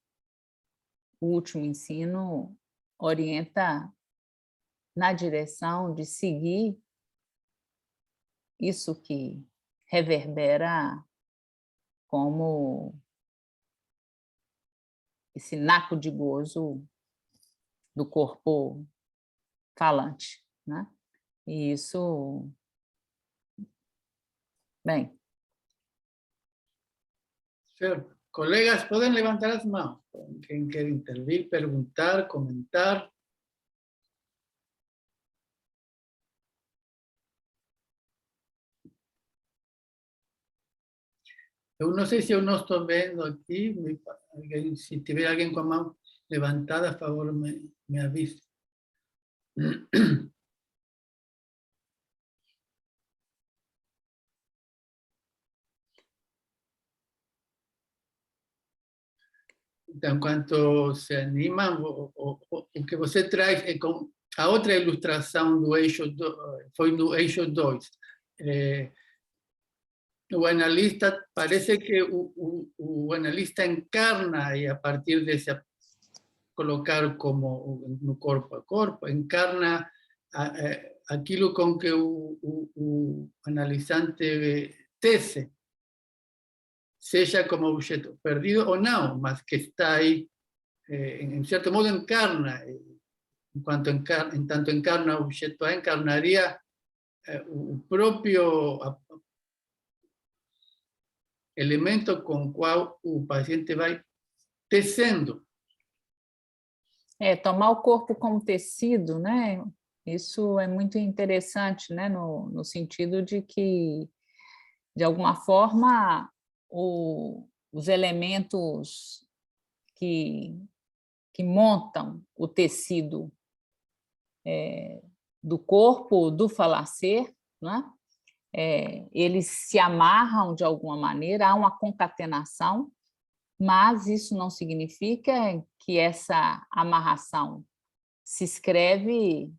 o último ensino orienta na direção de seguir isso que reverbera como esse naco de gozo do corpo falante, né? E isso, bem... Certo. Colegas, pueden levantar las manos. Quien quiere intervenir, preguntar, comentar. Eu não sei se eu não estou vendo aqui. Se tiver alguém com a mão levantada, a favor, me avise. Então, enquanto se animam, o que você traz é com a outra ilustração do eixo, foi no eixo 2. O analista, parece que o analista encarna, e a partir desse colocar como no corpo a corpo, encarna aquilo com que o analisante tece, seja como objeto perdido ou não, mas que está aí, em certo modo encarna, en tanto encarna o objeto A, encarnaria o próprio elemento com o qual o paciente vai tecendo. Tomar o corpo como tecido, né? Isso é muito interessante, né? No sentido de que, de alguma forma, os elementos que montam o tecido do corpo, do falacer, né? Eles se amarram de alguma maneira, há uma concatenação, mas isso não significa que essa amarração se escreve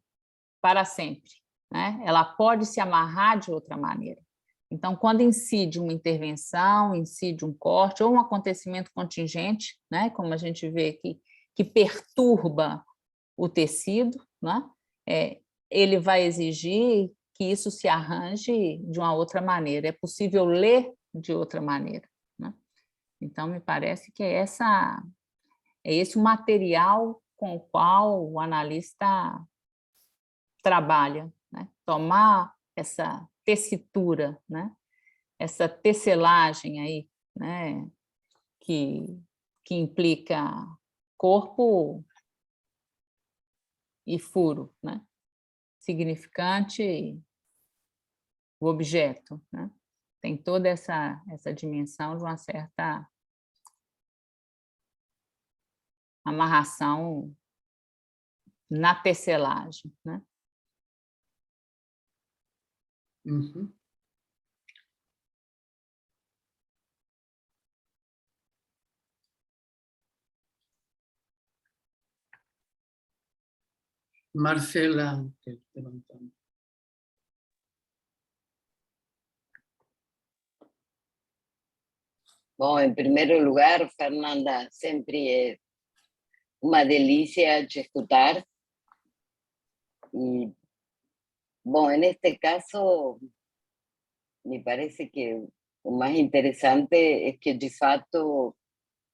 para sempre, né? Ela pode se amarrar de outra maneira. Então, quando incide uma intervenção, incide um corte ou um acontecimento contingente, né? Como a gente vê aqui, que perturba o tecido, né? Ele vai exigir que isso se arranje de uma outra maneira. É possível ler de outra maneira, né? Então, me parece que é esse o material com o qual o analista trabalha, né? Tomar essa tessitura, né? Essa tecelagem aí, né? Que implica corpo e furo, né? Significante, o objeto, né? Tem toda essa dimensão de uma certa amarração na tecelagem, né? Uhum. Marcela, levantando. Bom, em primeiro lugar, Fernanda, sempre é uma delícia te escutar. Y, bom, en este caso, me parece que o mais interesante es que, de fato,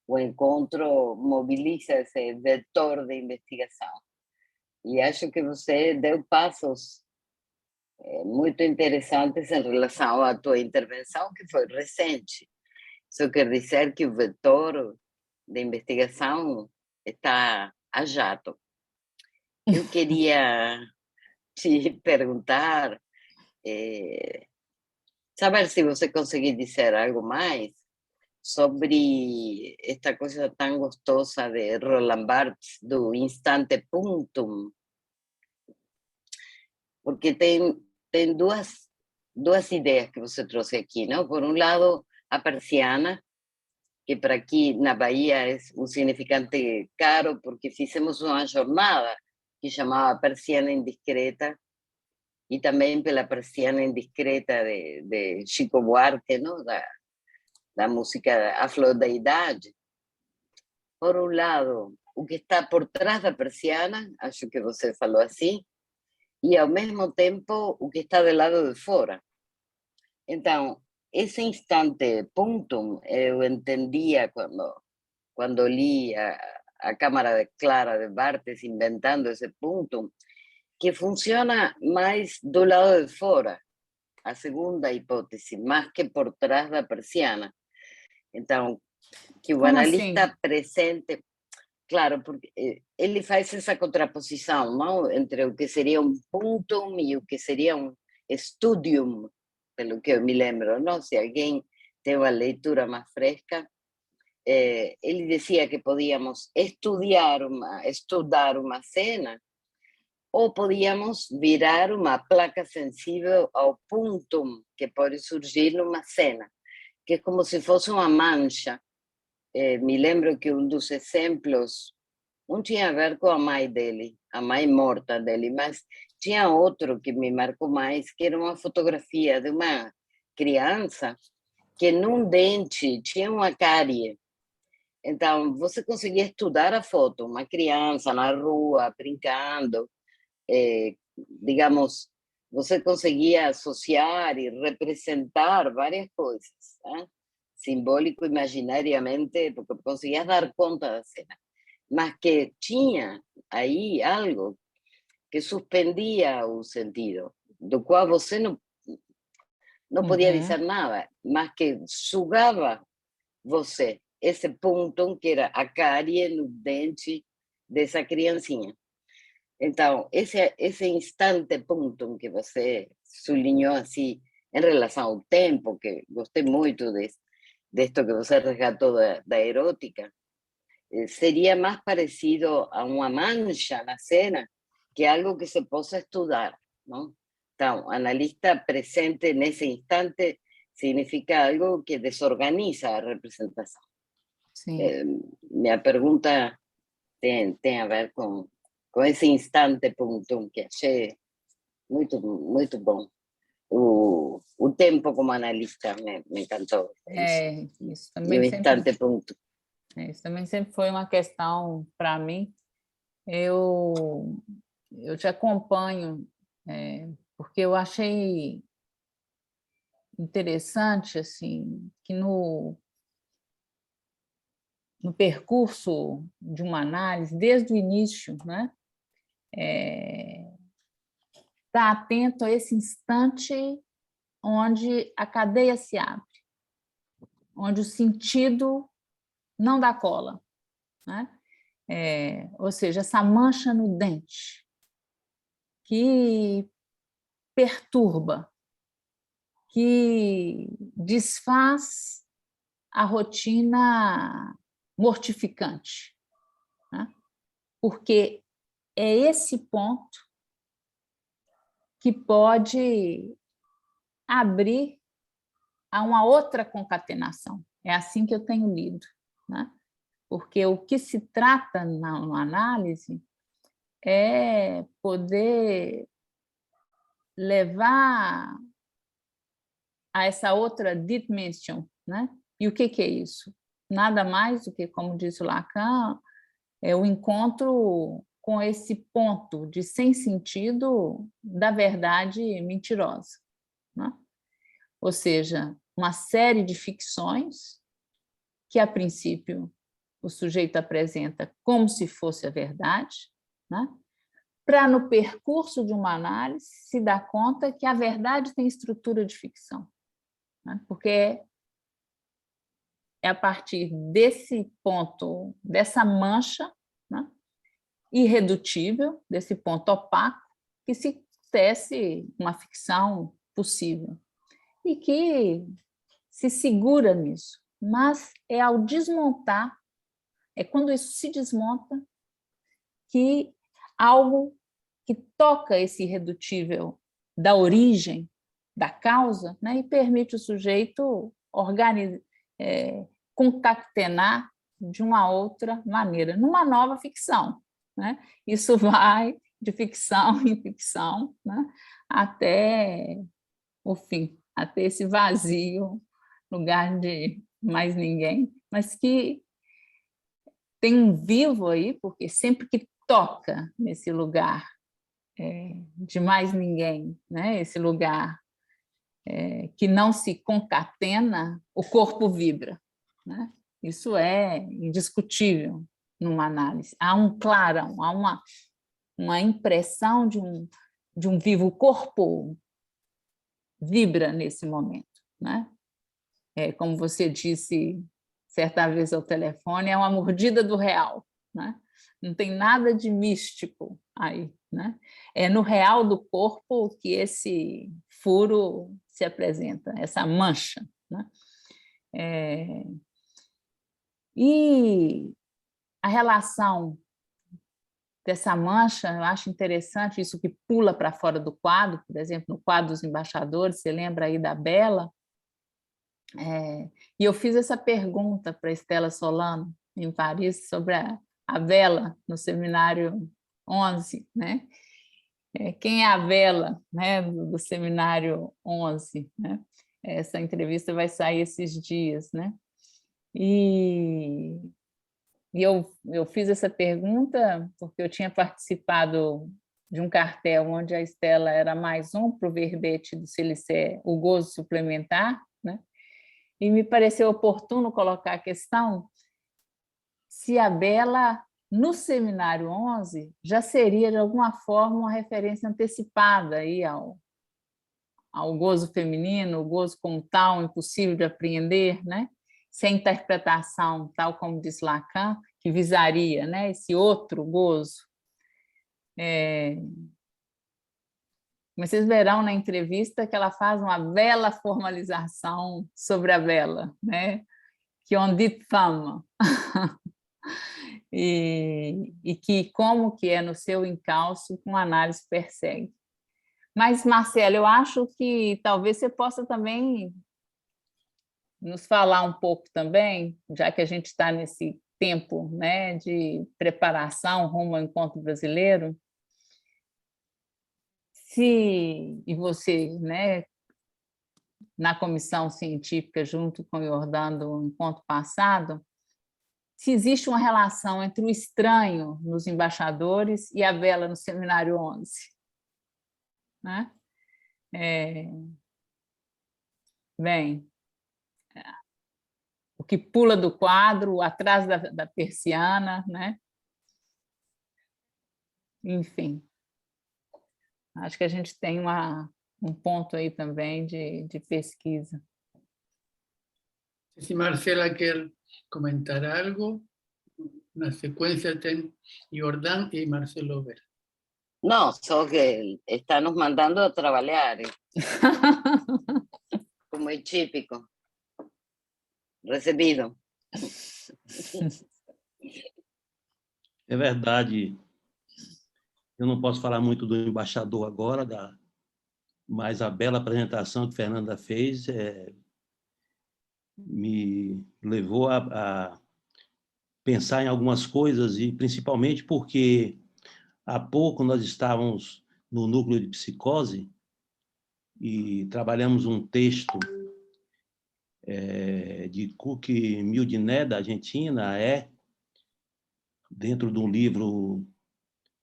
o encontro moviliza esse vetor de investigação. E acho que você deu passos muito interessantes em relação à tua intervenção, que foi recente. Isso quer dizer que o vetor de investigação está a jato. Eu queria te perguntar, saber se você conseguir dizer algo mais sobre esta coisa tão gostosa de Roland Barthes, do instante punctum, porque tem duas ideias que você trouxe aqui, não? Por um lado, a persiana, que para aqui na Bahia é um significante caro, porque fizemos uma jornada que chamava Persiana Indiscreta, e também pela Persiana Indiscreta de Chico Buarque, não? Da música A Flor da Idade. Por um lado, o que está por trás da persiana, acho que você falou assim, e ao mesmo tempo o que está do lado de fora. Então, esse instante punctum, eu entendia quando li a Câmara Clara de Barthes inventando esse punctum, que funciona mais do lado de fora, a segunda hipótese, mais que por trás da persiana. Então, que o Como analista assim? presente, claro, porque ele faz essa contraposição, não, entre o que seria um punctum e o que seria um studium, pelo que eu me lembro, não? Se alguém tem uma leitura mais fresca, ele dizia que podíamos estudar uma cena, ou podíamos virar uma placa sensível ao punctum que pode surgir numa cena, que é como se fosse uma mancha. Me lembro que um dos exemplos, um tinha a ver com a mãe dele, a mãe morta dele, mas tinha outro que me marcou mais, que era uma fotografia de uma criança que num dente tinha uma cárie. Então, você conseguia estudar a foto, uma criança na rua, brincando, digamos, você conseguia associar e representar várias coisas, né? Simbólico, imaginariamente, porque conseguia dar conta da cena, mas que tinha aí algo que suspendia o sentido, do qual você não podia dizer nada, mas que sugava você, esse ponto que era a cárie no dente dessa criancinha. Então, esse instante ponto que você sublinhou assim, em relação ao tempo, que gostei muito disto que você resgatou da erótica, seria mais parecido a uma mancha na cena que algo que se possa estudar, não? Então, analista presente nesse instante significa algo que desorganiza a representação. Sim. Minha pergunta tem a ver com esse instante pontum que achei muito, muito bom. O tempo como analista me encantou. Isso E o também sempre, instante pontum. isso também sempre foi uma questão para mim. Eu te acompanho, porque eu achei interessante assim que no percurso de uma análise, desde o início, né, está atento a esse instante onde a cadeia se abre, onde o sentido não dá cola, né? Ou seja, essa mancha no dente que perturba, que desfaz a rotina mortificante, né? Porque é esse ponto que pode abrir a uma outra concatenação. É assim que eu tenho lido, né? Porque o que se trata na análise é poder levar a essa outra dimension, né? E o que é isso? Nada mais do que, como disse o Lacan, é o encontro com esse ponto de sem sentido da verdade mentirosa, né? Ou seja, uma série de ficções que, a princípio, o sujeito apresenta como se fosse a verdade, né? Para, no percurso de uma análise, se dar conta que a verdade tem estrutura de ficção, né? Porque é a partir desse ponto, dessa mancha, né, irredutível, desse ponto opaco, que se tece uma ficção possível e que se segura nisso. Mas é ao desmontar, é quando isso se desmonta, que algo que toca esse irredutível da origem, da causa, né, e permite o sujeito concatenar de uma outra maneira, numa nova ficção, né? Isso vai de ficção em ficção, né, até o fim, até esse vazio, lugar de mais ninguém, mas que tem um vivo aí, porque sempre que toca nesse lugar de mais ninguém, né? Esse lugar que não se concatena, o corpo vibra, né? Isso é indiscutível numa análise. Há um clarão, há uma impressão de um vivo. O corpo vibra nesse momento, né? Como você disse, certa vez ao telefone, é uma mordida do real, né? Não tem nada de místico aí, né? É no real do corpo que esse furo se apresenta, essa mancha, né? E a relação dessa mancha, eu acho interessante isso que pula para fora do quadro, por exemplo, no quadro dos embaixadores, você lembra aí da Bela? E eu fiz essa pergunta para Estela Solano, em Paris, sobre a Bela no seminário 11, né? Quem é a Bela, né, do seminário 11, né? Essa entrevista vai sair esses dias, né? E eu fiz essa pergunta porque eu tinha participado de um cartel onde a Estela era mais um para o verbete do Silicé, o gozo suplementar, né? E me pareceu oportuno colocar a questão se a Bela, no seminário 11, já seria, de alguma forma, uma referência antecipada aí ao gozo feminino, o gozo como tal, impossível de apreender, né? Se a interpretação, tal como diz Lacan, que visaria, né, esse outro gozo. Mas vocês verão na entrevista que ela faz uma bela formalização sobre a Bela, né? Que on dit femme. E que como que é no seu encalço com análise persegue. Mas, Marcelo, eu acho que talvez você possa também nos falar um pouco também, já que a gente está nesse tempo, né, de preparação rumo ao encontro brasileiro, e você, né, na comissão científica junto com o Iordano do encontro passado, se existe uma relação entre o estranho nos embaixadores e a Bela no seminário 11, né? Bem, o que pula do quadro, atrás da persiana, né? Enfim, acho que a gente tem um ponto aí também de pesquisa. Si Marcela quer comentar algo, na sequência tem Jordán e Marcelo Vera. No, solo que está nos mandando a trabajar, como es típico. Recebido. É verdade. Eu não posso falar muito do embaixador agora, mas a bela apresentação que Fernanda fez me levou a pensar em algumas coisas, e principalmente porque há pouco nós estávamos no núcleo de psicose e trabalhamos um texto de Cook Mildiné, da Argentina, dentro de um livro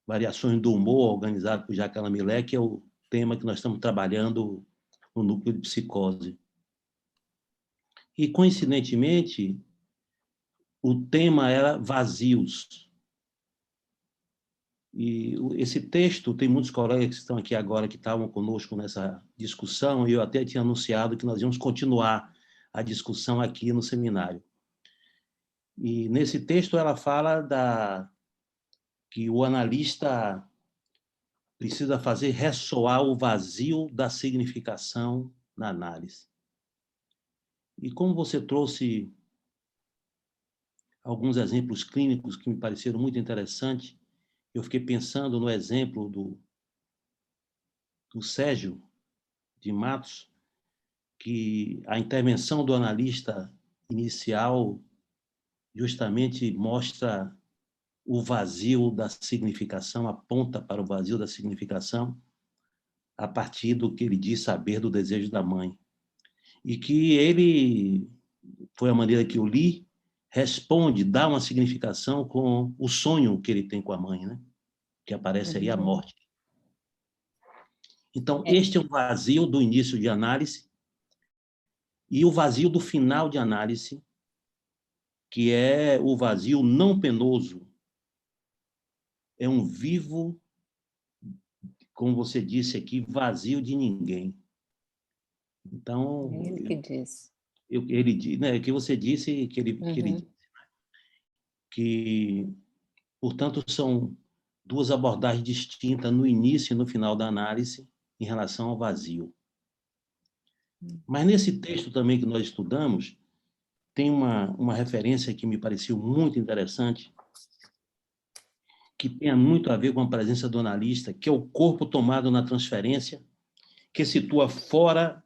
Variações do Humor, organizado por Jacques Lamillet, que é o tema que nós estamos trabalhando no núcleo de psicose. E, coincidentemente, o tema era vazios. E esse texto, tem muitos colegas que estão aqui agora que estavam conosco nessa discussão, e eu até tinha anunciado que nós íamos continuar a discussão aqui no seminário. E nesse texto ela fala que o analista precisa fazer ressoar o vazio da significação na análise. E como você trouxe alguns exemplos clínicos que me pareceram muito interessantes, eu fiquei pensando no exemplo do Sérgio de Matos, que a intervenção do analista inicial justamente mostra o vazio da significação, aponta para o vazio da significação a partir do que ele diz saber do desejo da mãe. E que ele, foi a maneira que eu li, responde, dá uma significação com o sonho que ele tem com a mãe, né? Que aparece aí a morte. Então, este é o vazio do início de análise e o vazio do final de análise, que é o vazio não penoso. É um vivo, como você disse aqui, vazio de ninguém. Então, Ele que diz. né, que você disse, que ele disse, que, portanto, são duas abordagens distintas no início e no final da análise em relação ao vazio. Mas nesse texto também que nós estudamos, tem uma referência que me pareceu muito interessante, que tem muito a ver com a presença do analista, que é o corpo tomado na transferência, que situa fora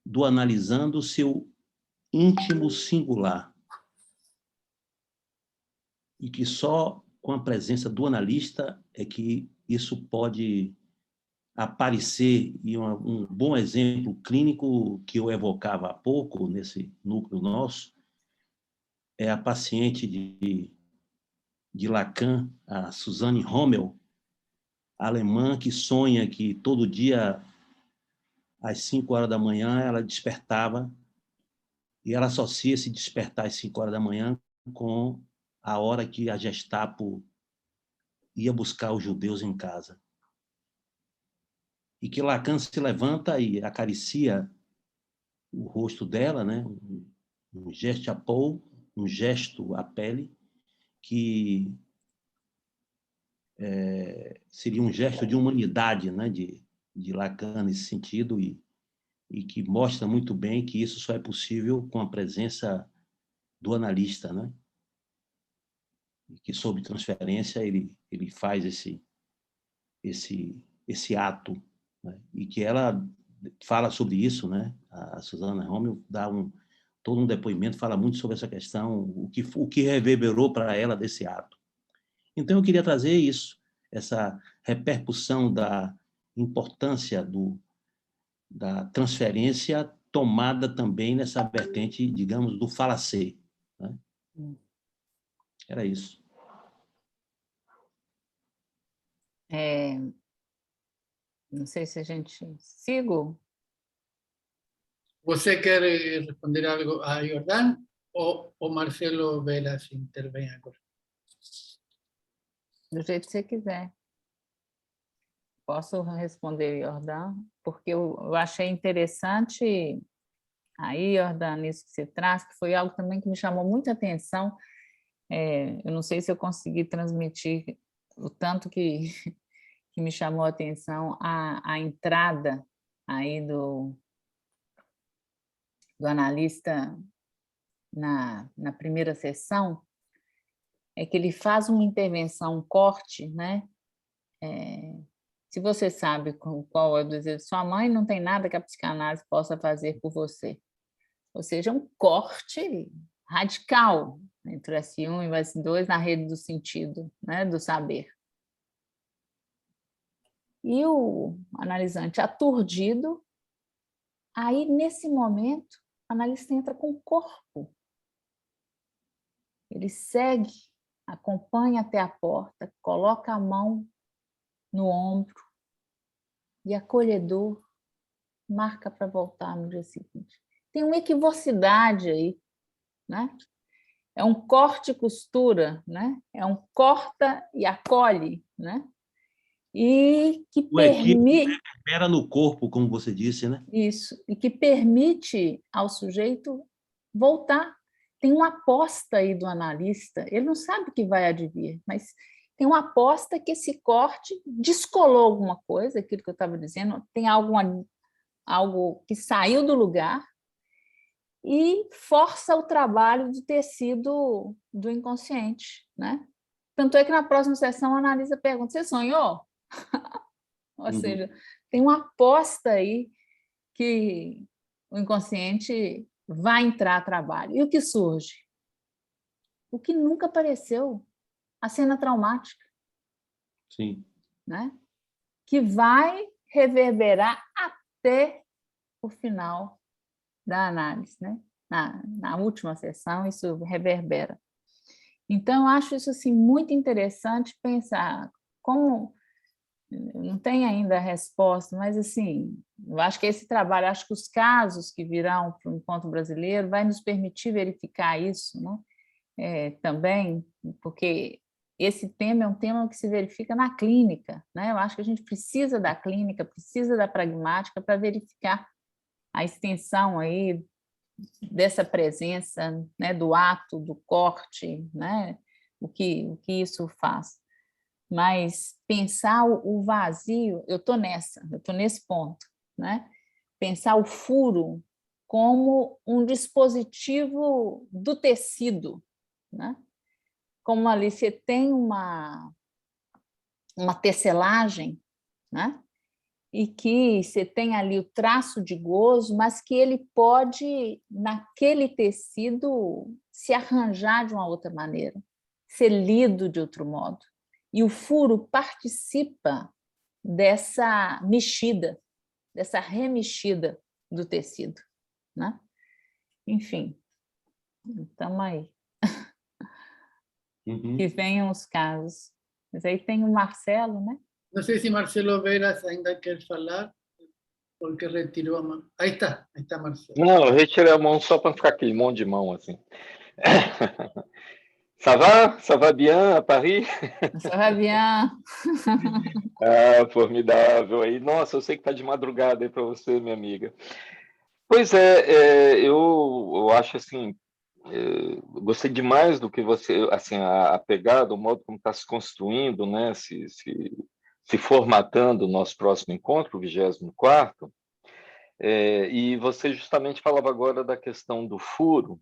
do analisando seu íntimo singular, e que só com a presença do analista é que isso pode aparecer. E um bom exemplo clínico que eu evocava há pouco, nesse núcleo nosso, é a paciente de Lacan, a Suzanne Rommel, alemã, que sonha que todo dia, às 5 horas da manhã, ela despertava, e ela associa esse despertar às 5 horas da manhã com a hora que a Gestapo ia buscar os judeus em casa. E que Lacan se levanta e acaricia o rosto dela, né? Um gesto à peau, um gesto à pele, que seria um gesto de humanidade, né? de Lacan nesse sentido, e que mostra muito bem que isso só é possível com a presença do analista, né? E que, sob transferência, ele faz esse ato, né? E que ela fala sobre isso, né? A Suzanne Rommel dá todo um depoimento, fala muito sobre essa questão, o que reverberou para ela desse ato. Então, eu queria trazer isso, essa repercussão da importância da transferência tomada também nessa vertente, digamos, do falacer, né? Era isso. Não sei se a gente... Sigo? ¿Você quer responder algo a Jordán o Marcelo Velas intervém agora? Do jeito que você quiser. Posso responder, Jordão? Porque eu achei interessante aí, Jordão, nisso que você traz, que foi algo também que me chamou muita atenção. Eu não sei se eu consegui transmitir o tanto que me chamou a atenção a entrada aí do analista na primeira sessão, é que ele faz uma intervenção, um corte, né? Se você sabe qual é o desejo de sua mãe, não tem nada que a psicanálise possa fazer por você. Ou seja, um corte radical entre o S1 e o S2 na rede do sentido, né, do saber. E o analisante aturdido, aí, nesse momento, o analista entra com o corpo. Ele segue, acompanha até a porta, coloca a mão no ombro e, acolhedor, marca para voltar no dia seguinte. Tem uma equivocidade aí, né? É um corte e permite, né? É um corta e acolhe, né? E que permite... Era no corpo, como você disse, né? Isso, e que permite ao sujeito voltar. Tem uma aposta aí do analista, ele não sabe o que vai advir, mas tem uma aposta que esse corte descolou alguma coisa, aquilo que eu estava dizendo, tem algo que saiu do lugar e força o trabalho do tecido do inconsciente, né? Tanto é que na próxima sessão a analista pergunta: você sonhou? Ou seja, tem uma aposta aí que o inconsciente vai entrar a trabalho. E o que surge? O que nunca apareceu, a cena traumática. Sim. Né? Que vai reverberar até o final da análise, né? Na última sessão, isso reverbera. Então, eu acho isso assim, muito interessante pensar como... Não tem ainda a resposta, mas assim, eu acho que esse trabalho, acho que os casos que virão para o Encontro Brasileiro vai nos permitir verificar isso, né? Também, porque esse tema é um tema que se verifica na clínica, né? Eu acho que a gente precisa da clínica, precisa da pragmática para verificar a extensão aí dessa presença, né, do ato, do corte, né, o que isso faz. Mas pensar o vazio, eu estou nesse ponto, né? Pensar o furo como um dispositivo do tecido, né? Como ali você tem uma tecelagem, né? E que você tem ali o traço de gozo, mas que ele pode, naquele tecido, se arranjar de uma outra maneira, ser lido de outro modo. E o furo participa dessa mexida, dessa remexida do tecido, né? Enfim, estamos aí. Que venham os casos. Mas aí tem o Marcelo, né? No sé si Marcelo Veras ainda quer falar, porque retiró a mão. Ahí está Marcelo. Não, eu retirei a mão só para ficar aquele monte de mão assim. Ça va? Ça va bien à Paris? Ça va bien. Ah, formidável. Aí, nossa, eu sei que está de madrugada aí para você, minha amiga. Pois é, eu acho assim, gostei demais do que você, assim, a pegada, o modo como está se construindo, né, se formatando o nosso próximo encontro, o 24º, e você justamente falava agora da questão do furo,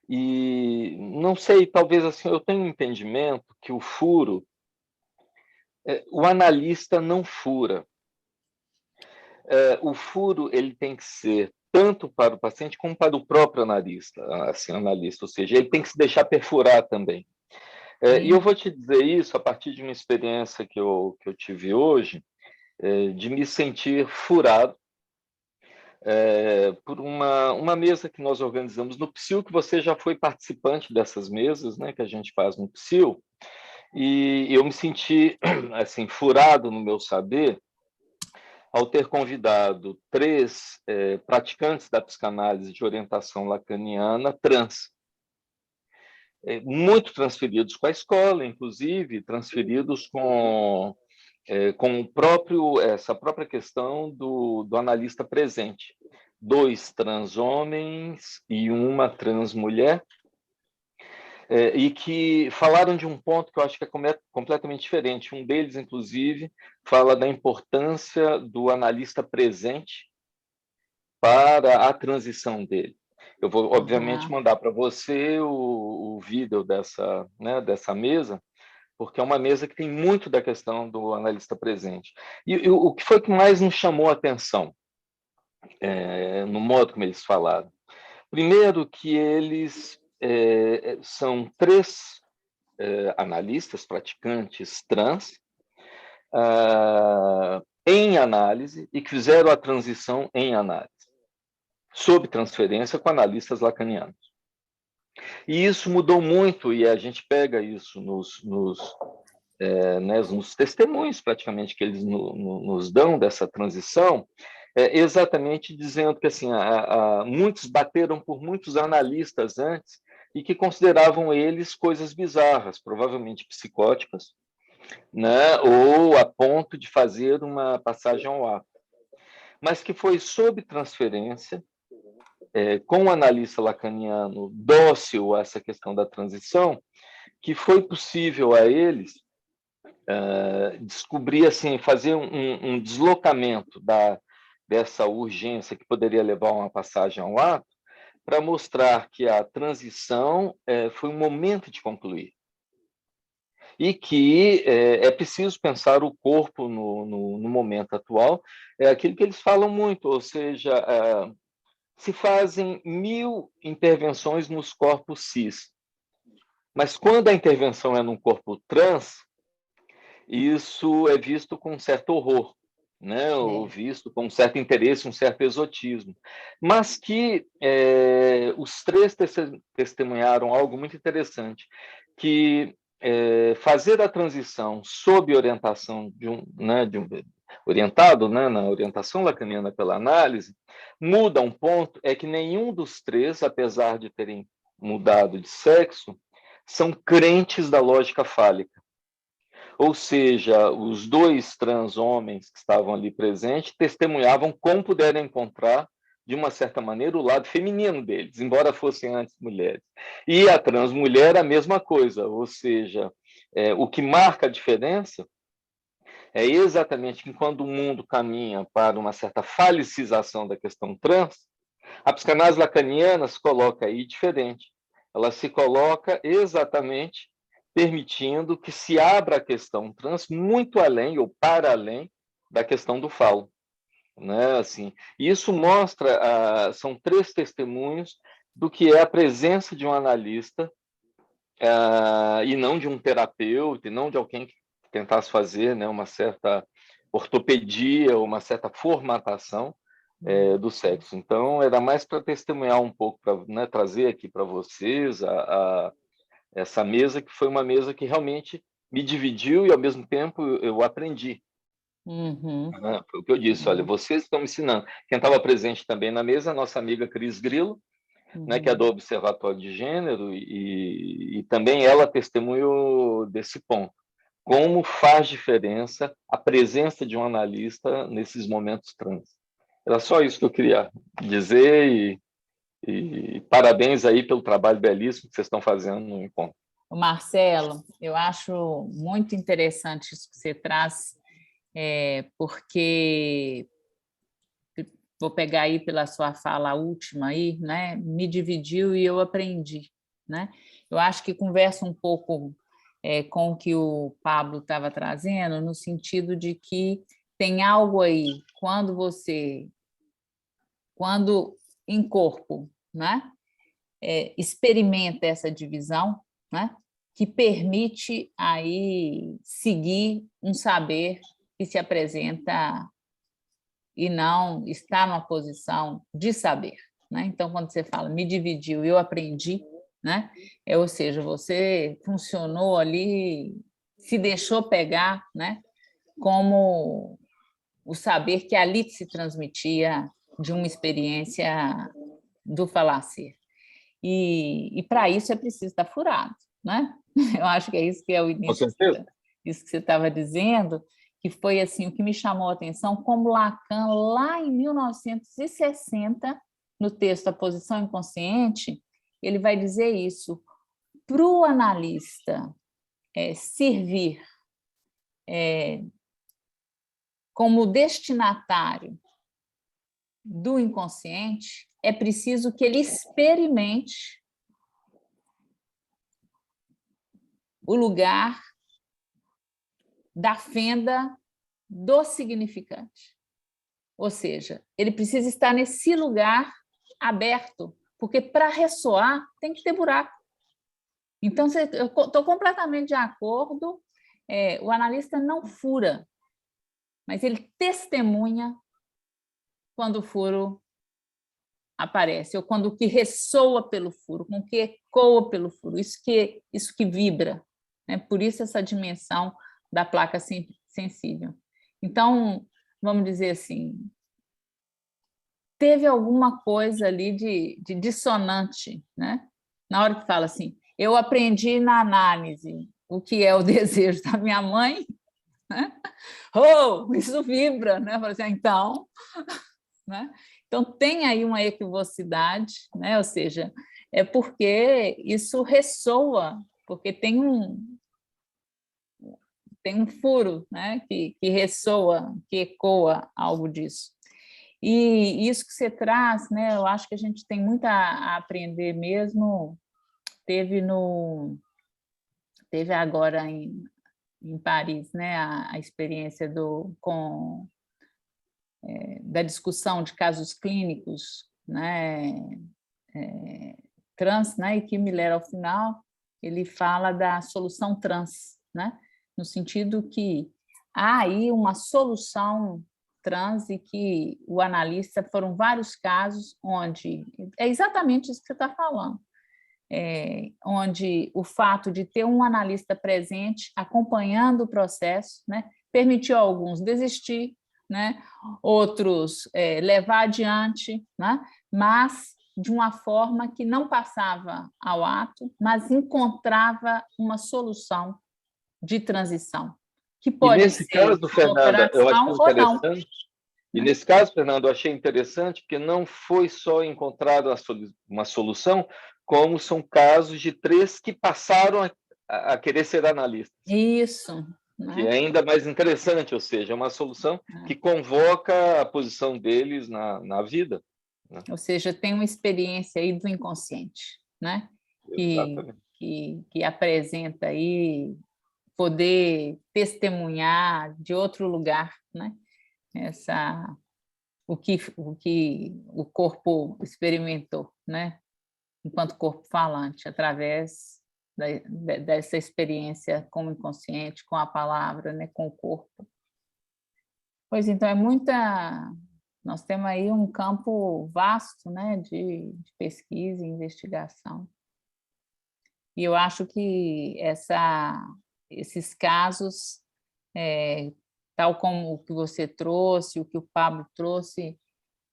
e não sei, talvez assim, eu tenho um entendimento que o furo, o analista não fura. O furo ele tem que ser tanto para o paciente como para o próprio analista, assim, ou seja, ele tem que se deixar perfurar também. E eu vou te dizer isso a partir de uma experiência que eu tive hoje, de me sentir furado por uma mesa que nós organizamos no PSIL, que você já foi participante dessas mesas, né, que a gente faz no PSIL, e eu me senti assim, furado no meu saber ao ter convidado 3 praticantes da psicanálise de orientação lacaniana trans, muito transferidos com a escola, inclusive, transferidos com essa própria questão do analista presente. 2 trans homens e uma trans mulher, e que falaram de um ponto que eu acho que é completamente diferente. Um deles, inclusive, fala da importância do analista presente para a transição dele. Eu vou, obviamente, mandar para você o vídeo dessa mesa, porque é uma mesa que tem muito da questão do analista presente. E o que foi que mais nos chamou a atenção no modo como eles falaram? Primeiro, que eles são 3 analistas, praticantes trans, em análise, e que fizeram a transição em análise, sob transferência com analistas lacanianos. E isso mudou muito, e a gente pega isso nos testemunhos, praticamente, que eles nos dão dessa transição, exatamente dizendo que assim, muitos bateram por muitos analistas antes e que consideravam eles coisas bizarras, provavelmente psicóticas, né, ou a ponto de fazer uma passagem ao ato. Mas que foi sob transferência, com o analista lacaniano dócil a essa questão da transição, que foi possível a eles descobrir, assim, fazer um deslocamento dessa urgência que poderia levar a uma passagem ao ato, para mostrar que a transição foi um momento de concluir. E que é preciso pensar o corpo no momento atual, é aquilo que eles falam muito, ou seja, se fazem 1000 intervenções nos corpos cis, mas quando a intervenção é num corpo trans, isso é visto com um certo horror, né? Ou visto com um certo interesse, um certo exotismo. Mas que os 3 testemunharam algo muito interessante, que fazer a transição sob orientação orientado, né, na orientação lacaniana pela análise, muda um ponto, é que nenhum dos 3, apesar de terem mudado de sexo, são crentes da lógica fálica. Ou seja, os 2 trans homens que estavam ali presentes testemunhavam como puderam encontrar de uma certa maneira, o lado feminino deles, embora fossem antes mulheres. E a transmulher, a mesma coisa, ou seja, o que marca a diferença é exatamente que quando o mundo caminha para uma certa falicização da questão trans, a psicanálise lacaniana se coloca aí diferente. Ela se coloca exatamente permitindo que se abra a questão trans muito além ou para além da questão do falo. Né? Assim, isso mostra, são 3 testemunhos do que é a presença de um analista e não de um terapeuta, e não de alguém que tentasse fazer, né, uma certa ortopedia, uma certa formatação do sexo. Então, era mais para testemunhar um pouco, para, né, trazer aqui para vocês essa mesa, que foi uma mesa que realmente me dividiu e, ao mesmo tempo, eu aprendi. Foi o que eu disse, olha, vocês estão me ensinando. Quem estava presente também na mesa, a nossa amiga Cris Grilo, né, que é do Observatório de Gênero, e também ela testemunhou desse ponto. Como faz diferença a presença de um analista nesses momentos trans. Era só isso que eu queria dizer, e parabéns aí pelo trabalho belíssimo que vocês estão fazendo no encontro. Marcelo, eu acho muito interessante isso que você traz, porque vou pegar aí pela sua fala última aí, né? Me dividiu e eu aprendi, né? Eu acho que conversa um pouco com o que o Pablo estava trazendo, no sentido de que tem algo aí, quando em corpo, né? Experimenta essa divisão, né? Que permite aí seguir um saber que se apresenta e não está numa posição de saber, né? Então, quando você fala me dividiu, eu aprendi, né? Ou seja, você funcionou ali, se deixou pegar, né? Como o saber que ali se transmitia de uma experiência do falacer. E para isso é preciso estar furado, né? Eu acho que é isso que é o início, isso que você estava dizendo, que foi assim o que me chamou a atenção, como Lacan, lá em 1960, no texto A Posição Inconsciente, ele vai dizer isso: para o analista servir como destinatário do inconsciente, é preciso que ele experimente o lugar da fenda do significante. Ou seja, ele precisa estar nesse lugar aberto, porque para ressoar tem que ter buraco. Então, eu estou completamente de acordo, o analista não fura, mas ele testemunha quando o furo aparece, ou quando o que ressoa pelo furo, com o que ecoa pelo furo, isso que vibra, né? Por isso essa dimensão da placa sensível. Então, vamos dizer assim, teve alguma coisa ali de dissonante, né? Na hora que fala assim, eu aprendi na análise o que é o desejo da minha mãe, né? Oh, isso vibra, né? Assim, então, né? Então tem aí uma equivocidade, né? Ou seja, é porque isso ressoa, porque tem um furo, né? que ressoa, que ecoa algo disso. E isso que você traz, né? Eu acho que a gente tem muito a aprender mesmo. Teve agora em Paris, né? A experiência da discussão de casos clínicos, né? Trans, né? E que Miller, ao final, ele fala da solução trans, né? No sentido que há aí uma solução trans e que o analista, foram vários casos onde é exatamente isso que você está falando, onde o fato de ter um analista presente acompanhando o processo, né, permitiu a alguns desistir, né, outros levar adiante, né, mas de uma forma que não passava ao ato, mas encontrava uma solução de transição, que pode nesse ser caso, Fernanda, eu acho interessante, E nesse caso, Fernando, eu achei interessante porque não foi só encontrada uma solução, como são casos de 3 que passaram a querer ser analistas. Isso, Que é né? ainda mais interessante, ou seja, é uma solução que convoca a posição deles na vida. Né? Ou seja, tem uma experiência aí do inconsciente, né? Exatamente. Que apresenta aí poder testemunhar de outro lugar, né? O que o corpo experimentou, né? Enquanto corpo falante, através dessa experiência com o inconsciente, com a palavra, né? Com o corpo. Pois então, nós temos aí um campo vasto, né? de pesquisa e investigação. E eu acho que esses casos, tal como o que você trouxe, o que o Pablo trouxe,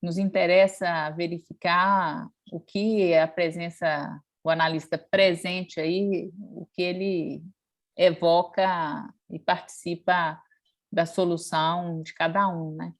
nos interessa verificar o que a presença, o analista presente aí, o que ele evoca e participa da solução de cada um, né?